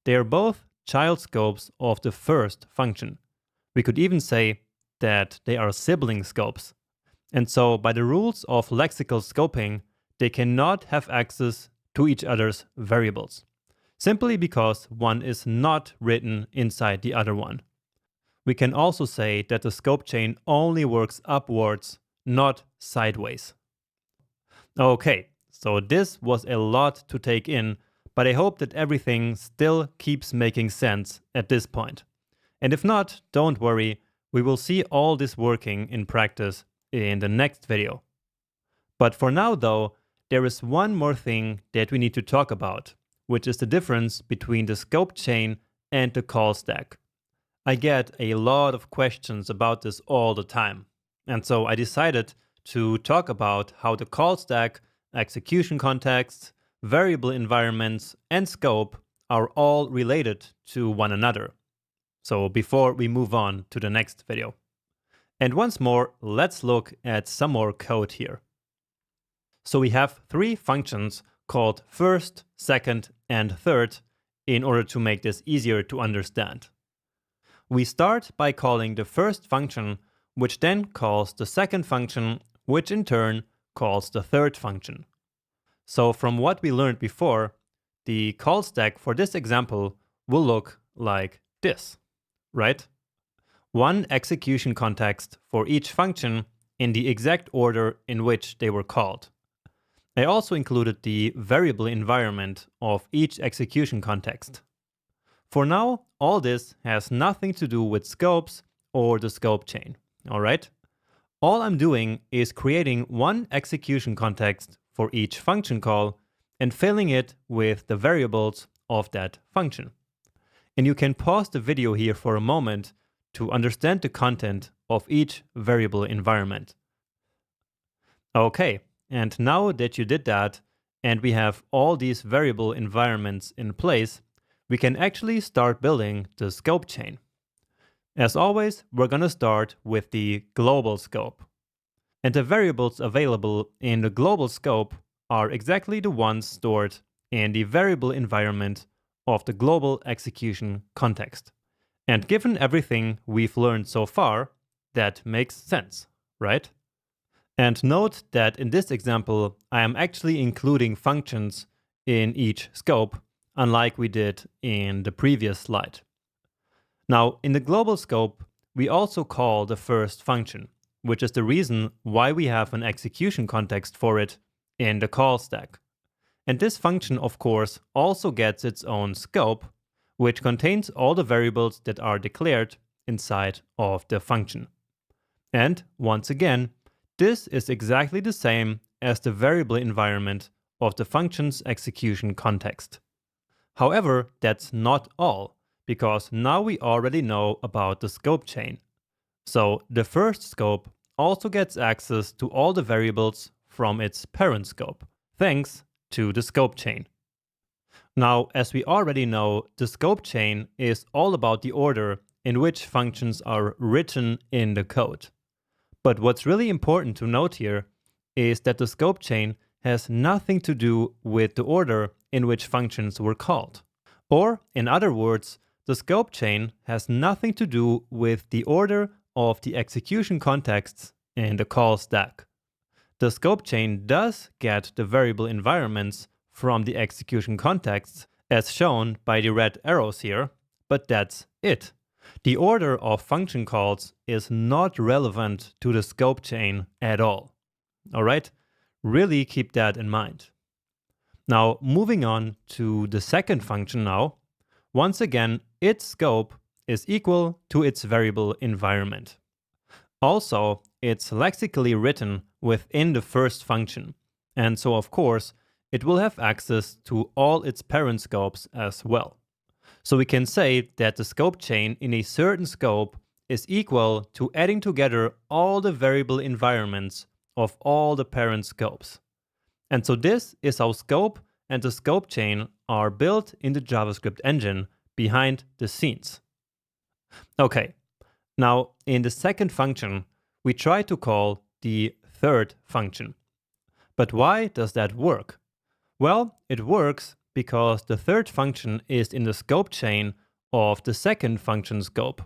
They are both child scopes of the first function. We could even say that they are sibling scopes. And so by the rules of lexical scoping, they cannot have access to each other's variables, simply because one is not written inside the other one. We can also say that the scope chain only works upwards, not sideways. Okay, so this was a lot to take in, but I hope that everything still keeps making sense at this point. And if not, don't worry, we will see all this working in practice in the next video. But for now though, there is one more thing that we need to talk about, which is the difference between the scope chain and the call stack. I get a lot of questions about this all the time, and so I decided to talk about how the call stack, execution context, variable environments, and scope are all related to one another. So before we move on to the next video. And once more, let's look at some more code here. So we have three functions called first, second, and third in order to make this easier to understand. We start by calling the first function, which then calls the second function, which in turn calls the third function. So from what we learned before, the call stack for this example will look like this, right? One execution context for each function in the exact order in which they were called. I also included the variable environment of each execution context. For now, all this has nothing to do with scopes or the scope chain, all right? All I'm doing is creating one execution context for each function call and filling it with the variables of that function. And you can pause the video here for a moment to understand the content of each variable environment. Okay, and now that you did that, and we have all these variable environments in place, we can actually start building the scope chain. As always, we're going to start with the global scope. And the variables available in the global scope are exactly the ones stored in the variable environment of the global execution context. And given everything we've learned so far, that makes sense, right? And note that in this example, I am actually including functions in each scope, unlike we did in the previous slide. Now, in the global scope, we also call the first function, which is the reason why we have an execution context for it in the call stack. And this function, of course, also gets its own scope, which contains all the variables that are declared inside of the function. And once again, this is exactly the same as the variable environment of the function's execution context. However, that's not all, because now we already know about the scope chain. So the first scope also gets access to all the variables from its parent scope, thanks to the scope chain. Now, as we already know, the scope chain is all about the order in which functions are written in the code. But what's really important to note here is that the scope chain has nothing to do with the order in which functions were called. Or, in other words, the scope chain has nothing to do with the order of the execution contexts in the call stack. The scope chain does get the variable environments from the execution contexts, as shown by the red arrows here, but that's it. The order of function calls is not relevant to the scope chain at all. Alright? Really keep that in mind. Now, moving on to the second function now. Once again, its scope is equal to its variable environment. Also, it's lexically written within the first function, and so of course, it will have access to all its parent scopes as well. So we can say that the scope chain in a certain scope is equal to adding together all the variable environments of all the parent scopes. And so this is how scope and the scope chain are built in the JavaScript engine behind the scenes. Okay, now in the second function, we try to call the third function. But why does that work? Well, it works because the third function is in the scope chain of the second function scope,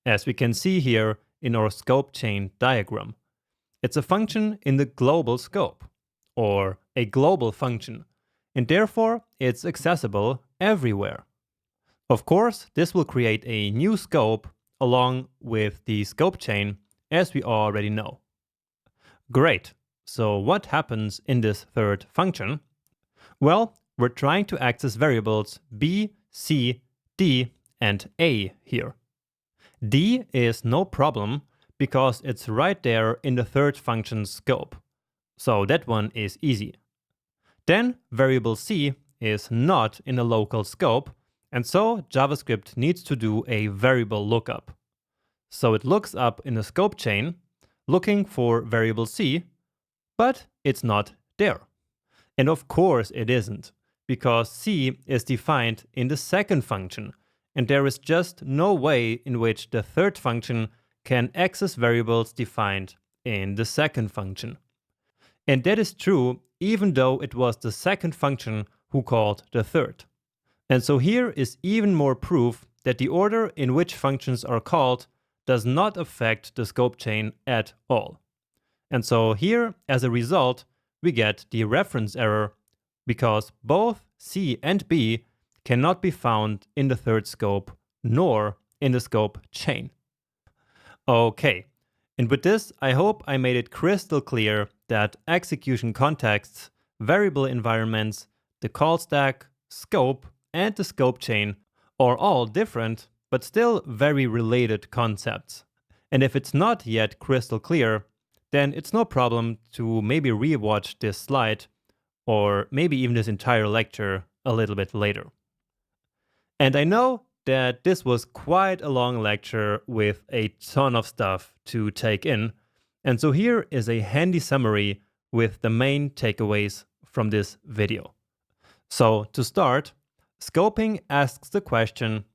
as we can see here in our scope chain diagram. It's a function in the global scope, or a global function, and therefore it's accessible everywhere. Of course, this will create a new scope along with the scope chain, as we already know. Great, so what happens in this third function? Well, we're trying to access variables b, c, d, and a here. D is no problem because it's right there in the third function's scope. So that one is easy. Then variable c is not in a local scope, and so JavaScript needs to do a variable lookup. So it looks up in the scope chain, looking for variable c, but it's not there. And of course it isn't, because c is defined in the second function, and there is just no way in which the third function can access variables defined in the second function. And that is true even though it was the second function who called the third. And so here is even more proof that the order in which functions are called does not affect the scope chain at all. And so here, as a result, we get the reference error because both C and B cannot be found in the third scope nor in the scope chain. Okay, and with this, I hope I made it crystal clear that execution contexts, variable environments, the call stack, scope, and the scope chain are all different, but still very related concepts. And if it's not yet crystal clear, then it's no problem to maybe rewatch this slide or maybe even this entire lecture a little bit later. And I know that this was quite a long lecture with a ton of stuff to take in, and so here is a handy summary with the main takeaways from this video. So to start, scoping asks the question,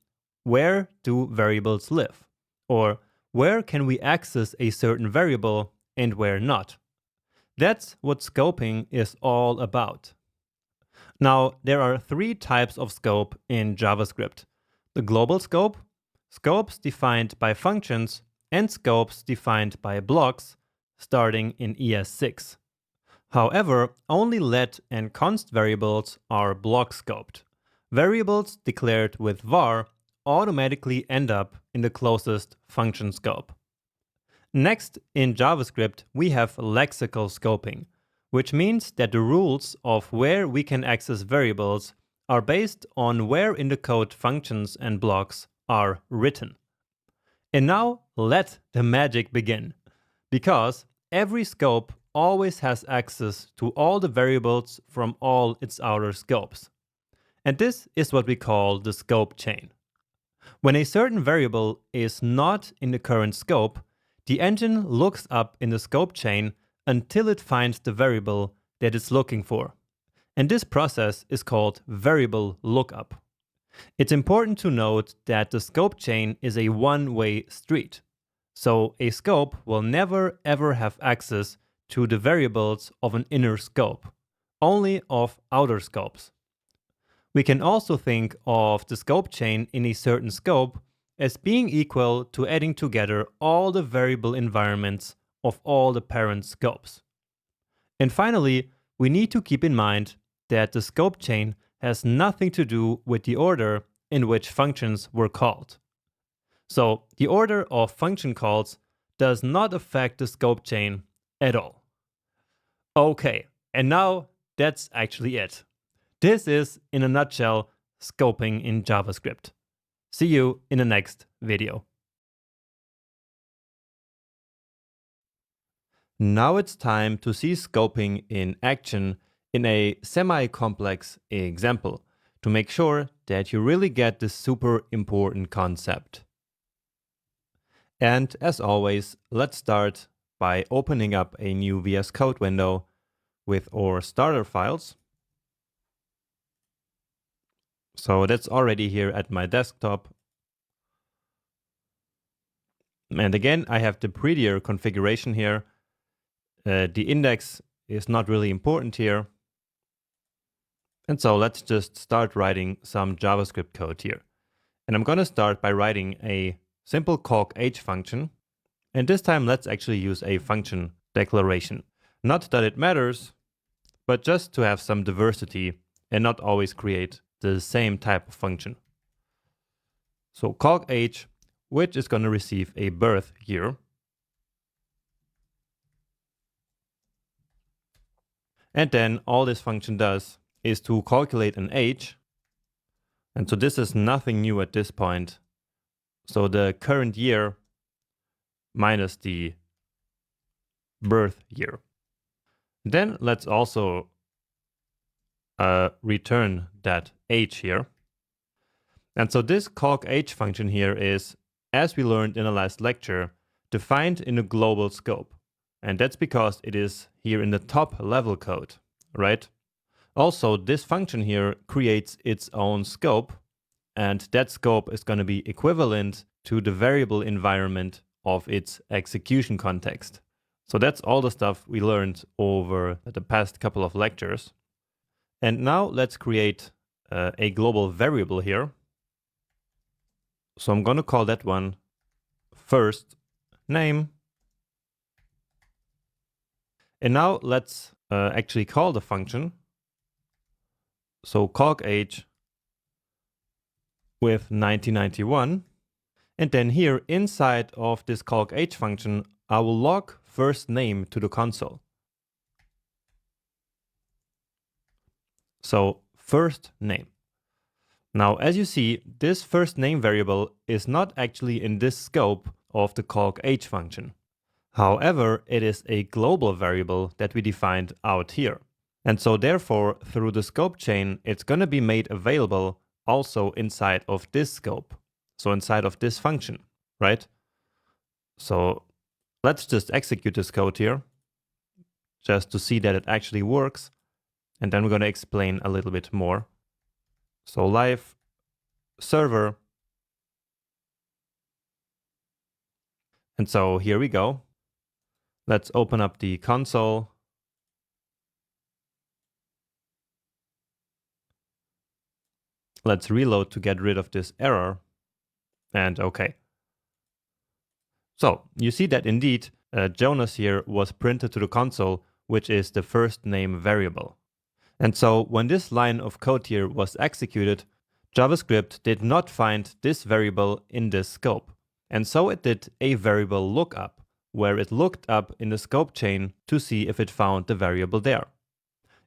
where do variables live? Or where can we access a certain variable and where not? That's what scoping is all about. Now, there are three types of scope in JavaScript: the global scope, scopes defined by functions, and scopes defined by blocks, starting in ES6. However, only let and const variables are block scoped. Variables declared with var automatically end up in the closest function scope. Next, in JavaScript, we have lexical scoping, which means that the rules of where we can access variables are based on where in the code functions and blocks are written. And now let the magic begin, because every scope always has access to all the variables from all its outer scopes. And this is what we call the scope chain. When a certain variable is not in the current scope, the engine looks up in the scope chain until it finds the variable that it's looking for. And this process is called variable lookup. It's important to note that the scope chain is a one-way street. So a scope will never ever have access to the variables of an inner scope, only of outer scopes. We can also think of the scope chain in a certain scope as being equal to adding together all the variable environments of all the parent scopes. And finally, we need to keep in mind that the scope chain has nothing to do with the order in which functions were called. So the order of function calls does not affect the scope chain at all. Okay, and now that's actually it. This is, in a nutshell, scoping in JavaScript. See you in the next video. Now it's time to see scoping in action in a semi-complex example to make sure that you really get this super important concept. And as always, let's start by opening up a new VS Code window with our starter files. So that's already here at my desktop. And again, I have the prettier configuration here. The index is not really important here. And so let's just start writing some JavaScript code here. And I'm going to start by writing a simple calc_h function. And this time, let's actually use a function declaration. Not that it matters, but just to have some diversity and not always create the same type of function. So calc_h, which is going to receive a birth year. And then all this function does is to calculate an age. And so this is nothing new at this point. So the current year minus the birth year. Then let's also return that age here. And so this calc_h function here is, as we learned in the last lecture, defined in a global scope. And that's because it is here in the top level code, right? Also, this function here creates its own scope, and that scope is going to be equivalent to the variable environment of its execution context. So that's all the stuff we learned over the past couple of lectures. And now let's create a global variable here. So I'm going to call that one first name. And now let's actually call the function. So calc_h with 1991. And then here inside of this calc_h function, I will log first name to the console. So first name. Now, as you see, this first name variable is not actually in this scope of the calc_h function. However, it is a global variable that we defined out here. And so therefore, through the scope chain, it's going to be made available also inside of this scope. So inside of this function, right? So let's just execute this code here just to see that it actually works. And then we're going to explain a little bit more. So live server. And so here we go. Let's open up the console. Let's reload to get rid of this error. And okay. So you see that indeed Jonas here was printed to the console, which is the first name variable. And so when this line of code here was executed, JavaScript did not find this variable in this scope. And so it did a variable lookup, where it looked up in the scope chain to see if it found the variable there.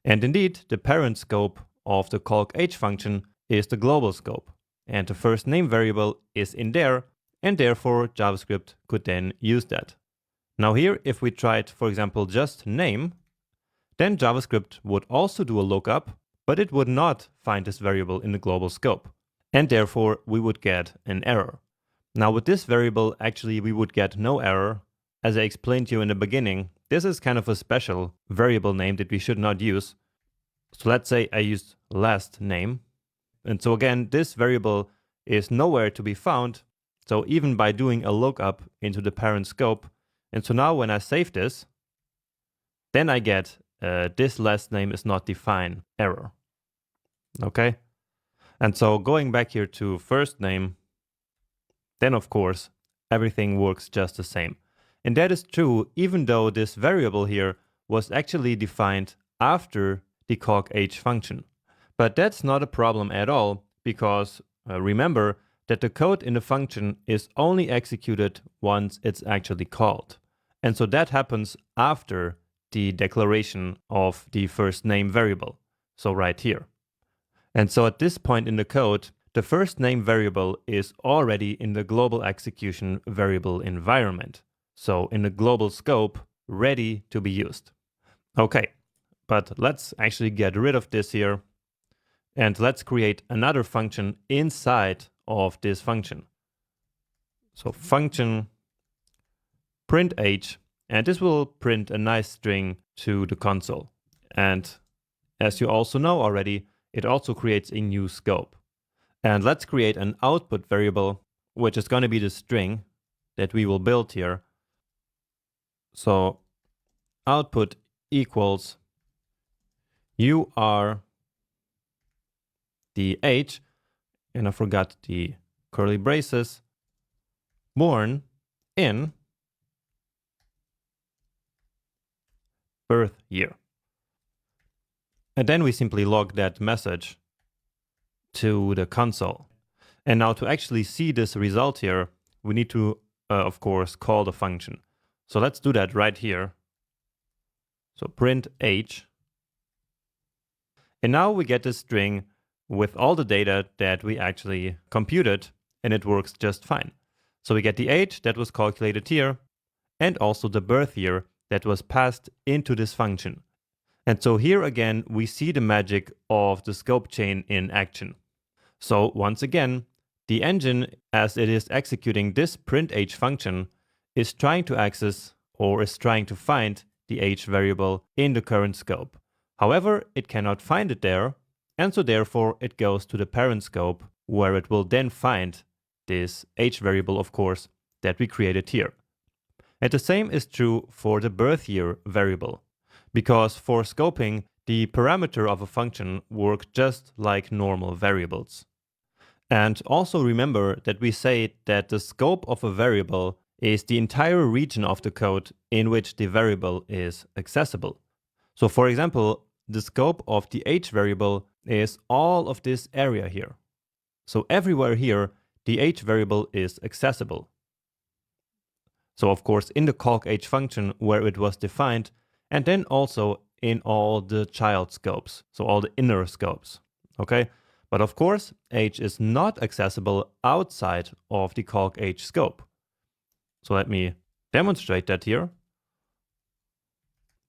And indeed, the parent scope of the calc_h function is the global scope. And the first name variable is in there, and therefore JavaScript could then use that. Now here, if we tried, for example, just name, then JavaScript would also do a lookup, but it would not find this variable in the global scope. And therefore we would get an error. Now with this variable, actually we would get no error, as I explained to you in the beginning, this is kind of a special variable name that we should not use. So let's say I used last name. And so again, this variable is nowhere to be found. So even by doing a lookup into the parent scope, and so now when I save this, then I get this last name is not defined error. Okay. And so going back here to first name, then of course, everything works just the same. And that is true even though this variable here was actually defined after the calc_h function. But that's not a problem at all, because remember that the code in the function is only executed once it's actually called. And so that happens after the declaration of the first name variable. So right here. And so at this point in the code, the first name variable is already in the global execution variable environment. So in the global scope, ready to be used. Okay, but let's actually get rid of this here. And let's create another function inside of this function. So function print_h, and this will print a nice string to the console. And as you also know already, it also creates a new scope. And let's create an output variable, which is going to be the string that we will build here. So output equals you are the age, and I forgot the curly braces, born in birth year. And then we simply log that message to the console. And now to actually see this result here, we need to, of course, call the function. So let's do that right here. So print_h. And now we get this string with all the data that we actually computed, and it works just fine. So we get the age that was calculated here, and also the birth year that was passed into this function. And so here again, we see the magic of the scope chain in action. So once again, the engine, as it is executing this print_h function, is trying to access or is trying to find the age variable in the current scope. However, it cannot find it there, and so therefore it goes to the parent scope, where it will then find this age variable, of course, that we created here. And the same is true for the birth year variable, because for scoping, the parameter of a function works just like normal variables. And also remember that we say that the scope of a variable is the entire region of the code in which the variable is accessible. So for example, the scope of the age variable is all of this area here. So everywhere here, the age variable is accessible. So of course in the calc_h function where it was defined, and then also in all the child scopes, so all the inner scopes, okay? But of course, age is not accessible outside of the calc_h scope. So let me demonstrate that here.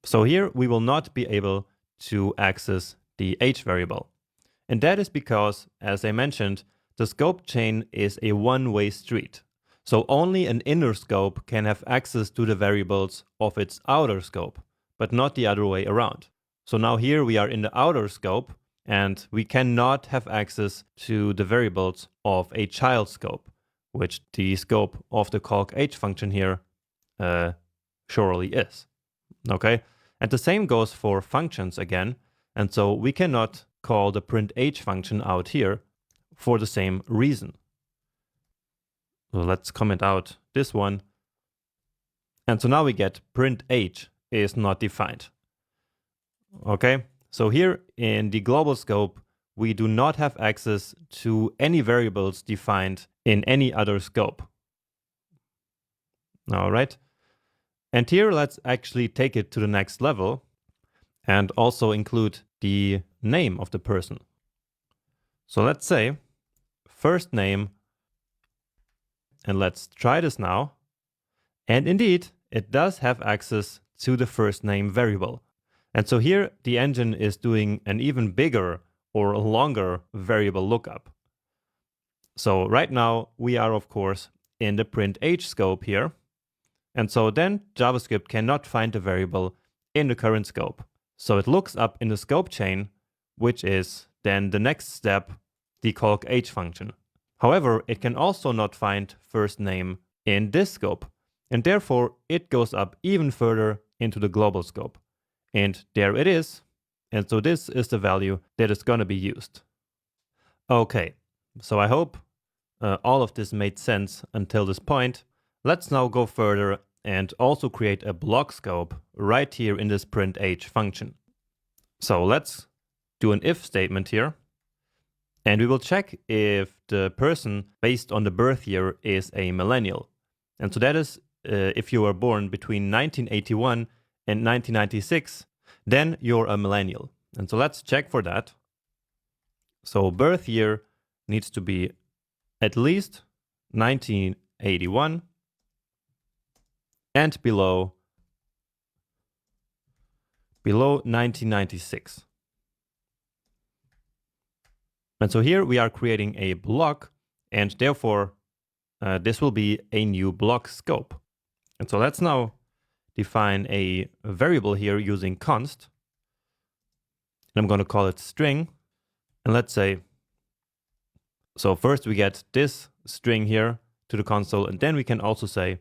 So here we will not be able to access the age variable. And that is because, as I mentioned, the scope chain is a one-way street. So only an inner scope can have access to the variables of its outer scope, but not the other way around. So now here we are in the outer scope, and we cannot have access to the variables of a child scope, which the scope of the calc_h function here surely is. Okay, and the same goes for functions again, and so we cannot call the print_h function out here for the same reason. So let's comment out this one. And so now we get print_h is not defined. Okay, so here in the global scope, we do not have access to any variables defined in any other scope. All right. And here let's actually take it to the next level and also include the name of the person. So let's say first name, and let's try this now. And indeed, it does have access to the first name variable. And so here the engine is doing an even bigger or longer variable lookup. So right now we are of course in the print_h scope here. And so then JavaScript cannot find the variable in the current scope. So it looks up in the scope chain, which is then the next step, the calc h function. However, it can also not find first name in this scope, and therefore it goes up even further into the global scope. And there it is. And so this is the value that is going to be used. Okay, so I hope all of this made sense until this point. Let's now go further and also create a block scope right here in this print h function. So let's do an if statement here. And we will check if the person based on the birth year is a millennial. And so that is if you were born between 1981 and 1996, then you're a millennial. And so let's check for that. So birth year needs to be at least 1981 and below 1996. And so here we are creating a block, and therefore this will be a new block scope. And so let's now define a variable here using const. And I'm going to call it string. And let's say, so first we get this string here to the console, and then we can also say,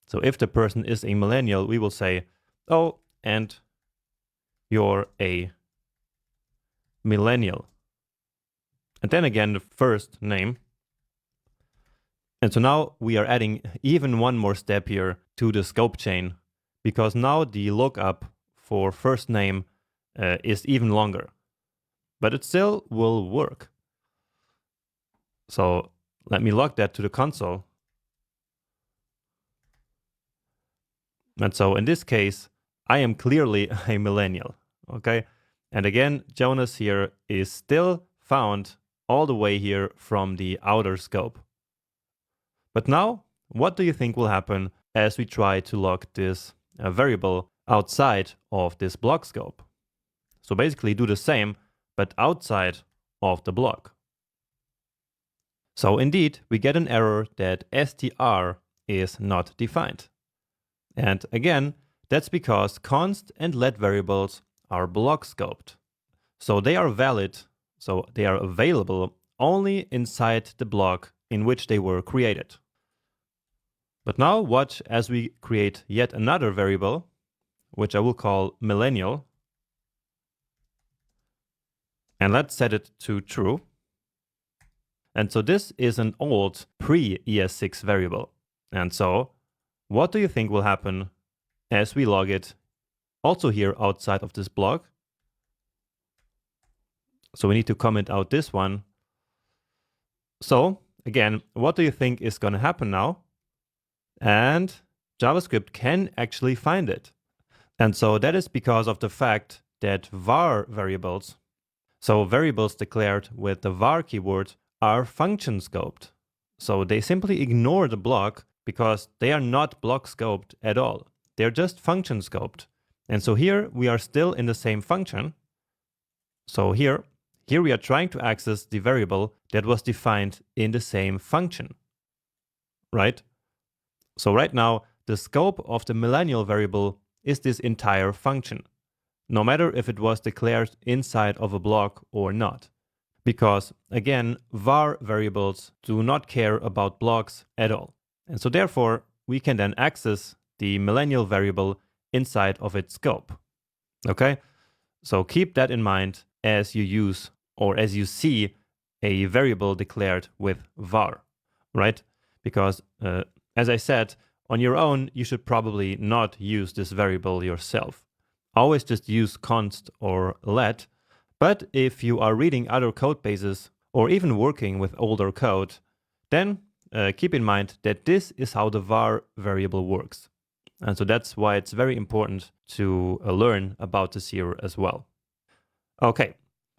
so if the person is a millennial, we will say, oh, and you're a millennial. And then again, the first name. And so now we are adding even one more step here to the scope chain, because now the lookup for first name is even longer. But it still will work. So let me log that to the console. And so in this case, I am clearly a millennial. Okay. And again, Jonas here is still found all the way here from the outer scope. But now, what do you think will happen as we try to log this variable outside of this block scope? So basically do the same, but outside of the block. So indeed, we get an error that str is not defined. And again, that's because const and let variables are block scoped. So they are valid, so they are available only inside the block in which they were created. But now watch as we create yet another variable, which I will call millennial. And let's set it to true. And so this is an old pre-ES6 variable. And so what do you think will happen as we log it also here outside of this block? So we need to comment out this one. So again, what do you think is going to happen now? And JavaScript can actually find it. And so that is because of the fact that var variables, so variables declared with the var keyword, are function scoped. So they simply ignore the block because they are not block scoped at all. They're just function scoped. And so here we are still in the same function. So here we are trying to access the variable that was defined in the same function, right? So right now, the scope of the millennial variable is this entire function, no matter if it was declared inside of a block or not. Because again, var variables do not care about blocks at all. And so therefore, we can then access the millennial variable inside of its scope. Okay? So keep that in mind as you use or as you see a variable declared with var, right? Because as I said, on your own, you should probably not use this variable yourself. Always just use const or let. But if you are reading other code bases or even working with older code, then keep in mind that this is how the var variable works. And so that's why it's very important to learn about this here as well. Okay,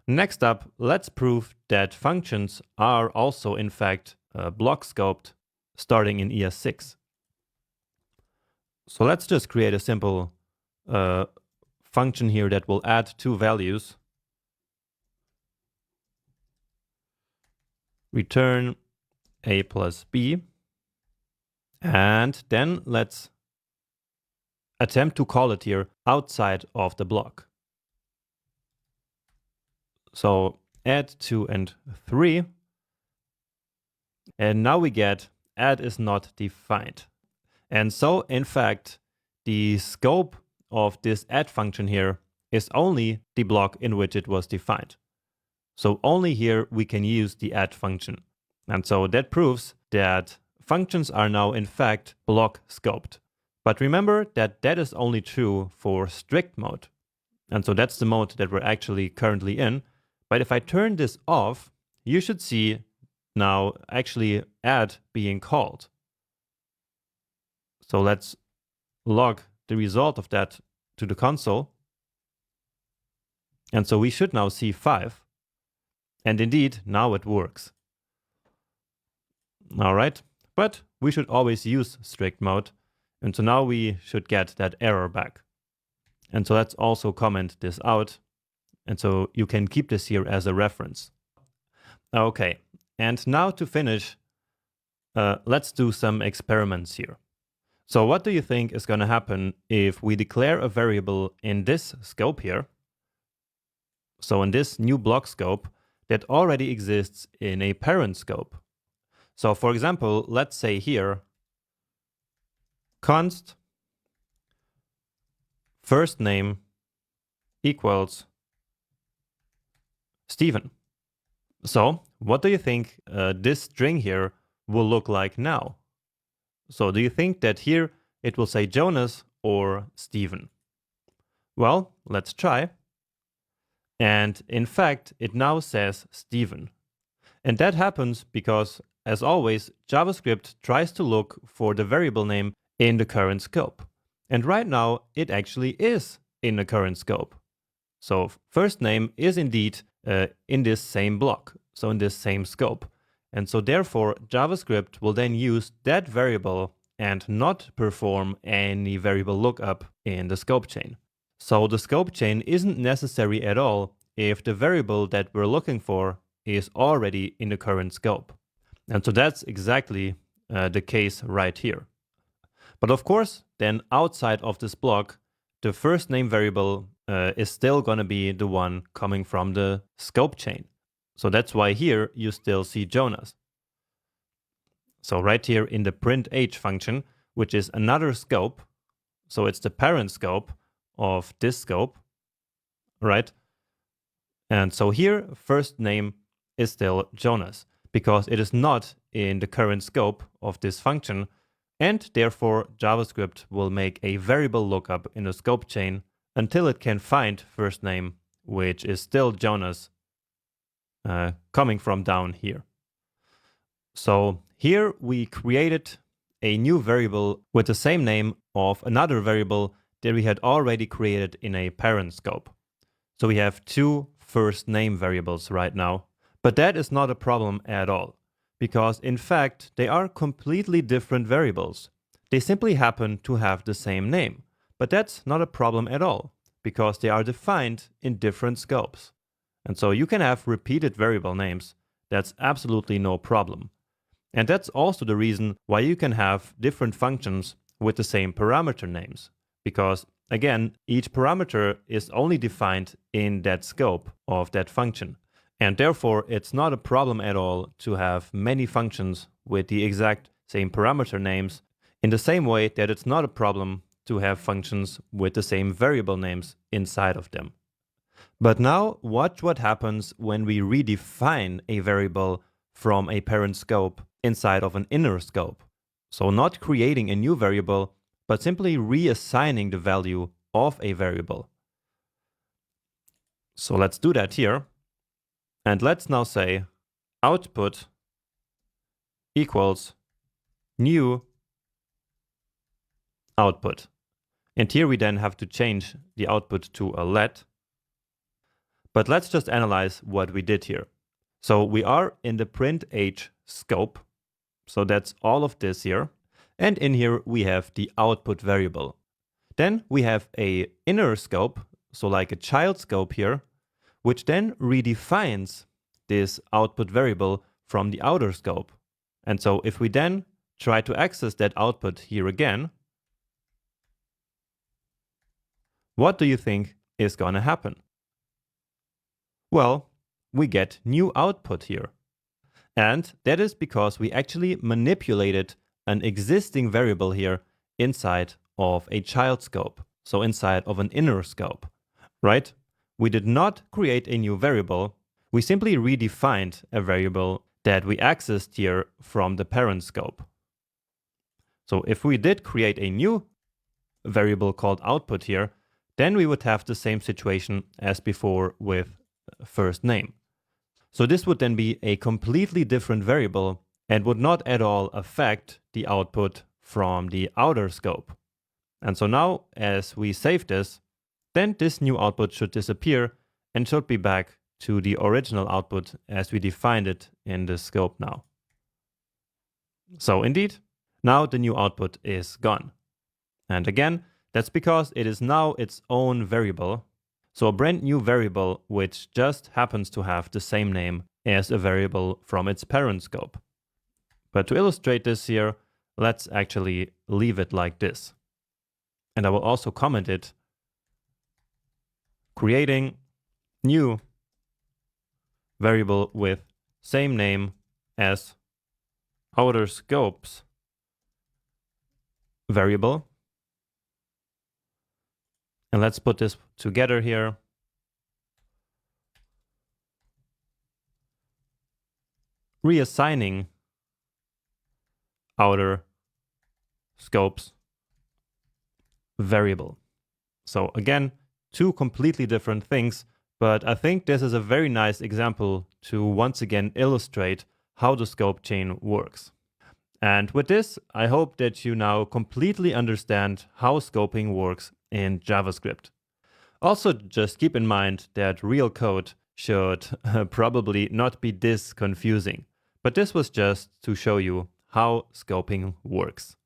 next up, let's prove that functions are also in fact block scoped starting in ES6. So let's just create a simple function here that will add two values. Return a plus b. And then let's attempt to call it here outside of the block. So add 2 and 3. And now we get add is not defined. And so, in fact, the scope of this add function here is only the block in which it was defined. So only here we can use the add function. And so that proves that functions are now in fact block scoped. But remember that that is only true for strict mode. And so that's the mode that we're actually currently in. But if I turn this off, you should see now actually add being called. So let's log the result of that to the console. And so we should now see 5. And indeed, now it works. All right, but we should always use strict mode. And so now we should get that error back. And so let's also comment this out. And so you can keep this here as a reference. Okay, and now to finish, let's do some experiments here. So what do you think is going to happen if we declare a variable in this scope here? So in this new block scope that already exists in a parent scope. So for example, let's say here, const first name equals Stephen. So what do you think this string here will look like now? So do you think that here it will say Jonas or Stephen? Well, let's try. And in fact, it now says Stephen. And that happens because, as always, JavaScript tries to look for the variable name in the current scope. And right now, it actually is in the current scope. So first name is indeed in this same block, so in this same scope. And so therefore, JavaScript will then use that variable and not perform any variable lookup in the scope chain. So the scope chain isn't necessary at all if the variable that we're looking for is already in the current scope. And so that's exactly the case right here. But of course, then outside of this block, the first name variable is still going to be the one coming from the scope chain. So that's why here you still see Jonas. So right here in the print h function, which is another scope, so it's the parent scope of this scope, right? And so here, first name is still Jonas, because it is not in the current scope of this function, and therefore JavaScript will make a variable lookup in the scope chain until it can find first name, which is still Jonas, coming from down here. So here we created a new variable with the same name of another variable that we had already created in a parent scope. So we have two first name variables right now, but that is not a problem at all, because in fact they are completely different variables. They simply happen to have the same name, but that's not a problem at all, because they are defined in different scopes. And so you can have repeated variable names. That's absolutely no problem. And that's also the reason why you can have different functions with the same parameter names. Because again, each parameter is only defined in that scope of that function. And therefore, it's not a problem at all to have many functions with the exact same parameter names, in the same way that it's not a problem to have functions with the same variable names inside of them. But now watch what happens when we redefine a variable from a parent scope inside of an inner scope. So not creating a new variable, but simply reassigning the value of a variable. So let's do that here. And let's now say output equals new output. And here we then have to change the output to a let. But let's just analyze what we did here. So we are in the print h scope. So that's all of this here. And in here we have the output variable. Then we have a inner scope, so like a child scope here, which then redefines this output variable from the outer scope. And so if we then try to access that output here again, what do you think is gonna happen? Well, we get new output here. And that is because we actually manipulated an existing variable here inside of a child scope, so inside of an inner scope, right? We did not create a new variable, we simply redefined a variable that we accessed here from the parent scope. So if we did create a new variable called output here, then we would have the same situation as before with first name. So this would then be a completely different variable and would not at all affect the output from the outer scope. And so now, as we save this, then this new output should disappear and should be back to the original output as we defined it in the scope now. So indeed, now the new output is gone. And again, that's because it is now its own variable. So a brand new variable which just happens to have the same name as a variable from its parent scope. But to illustrate this here, let's actually leave it like this. And I will also comment it, creating new variable with same name as outer scopes variable. And let's put this together here. Reassigning outer scopes variable. So again, two completely different things, but I think this is a very nice example to once again illustrate how the scope chain works. And with this, I hope that you now completely understand how scoping works in JavaScript. Also, just keep in mind that real code should probably not be this confusing, but this was just to show you how scoping works.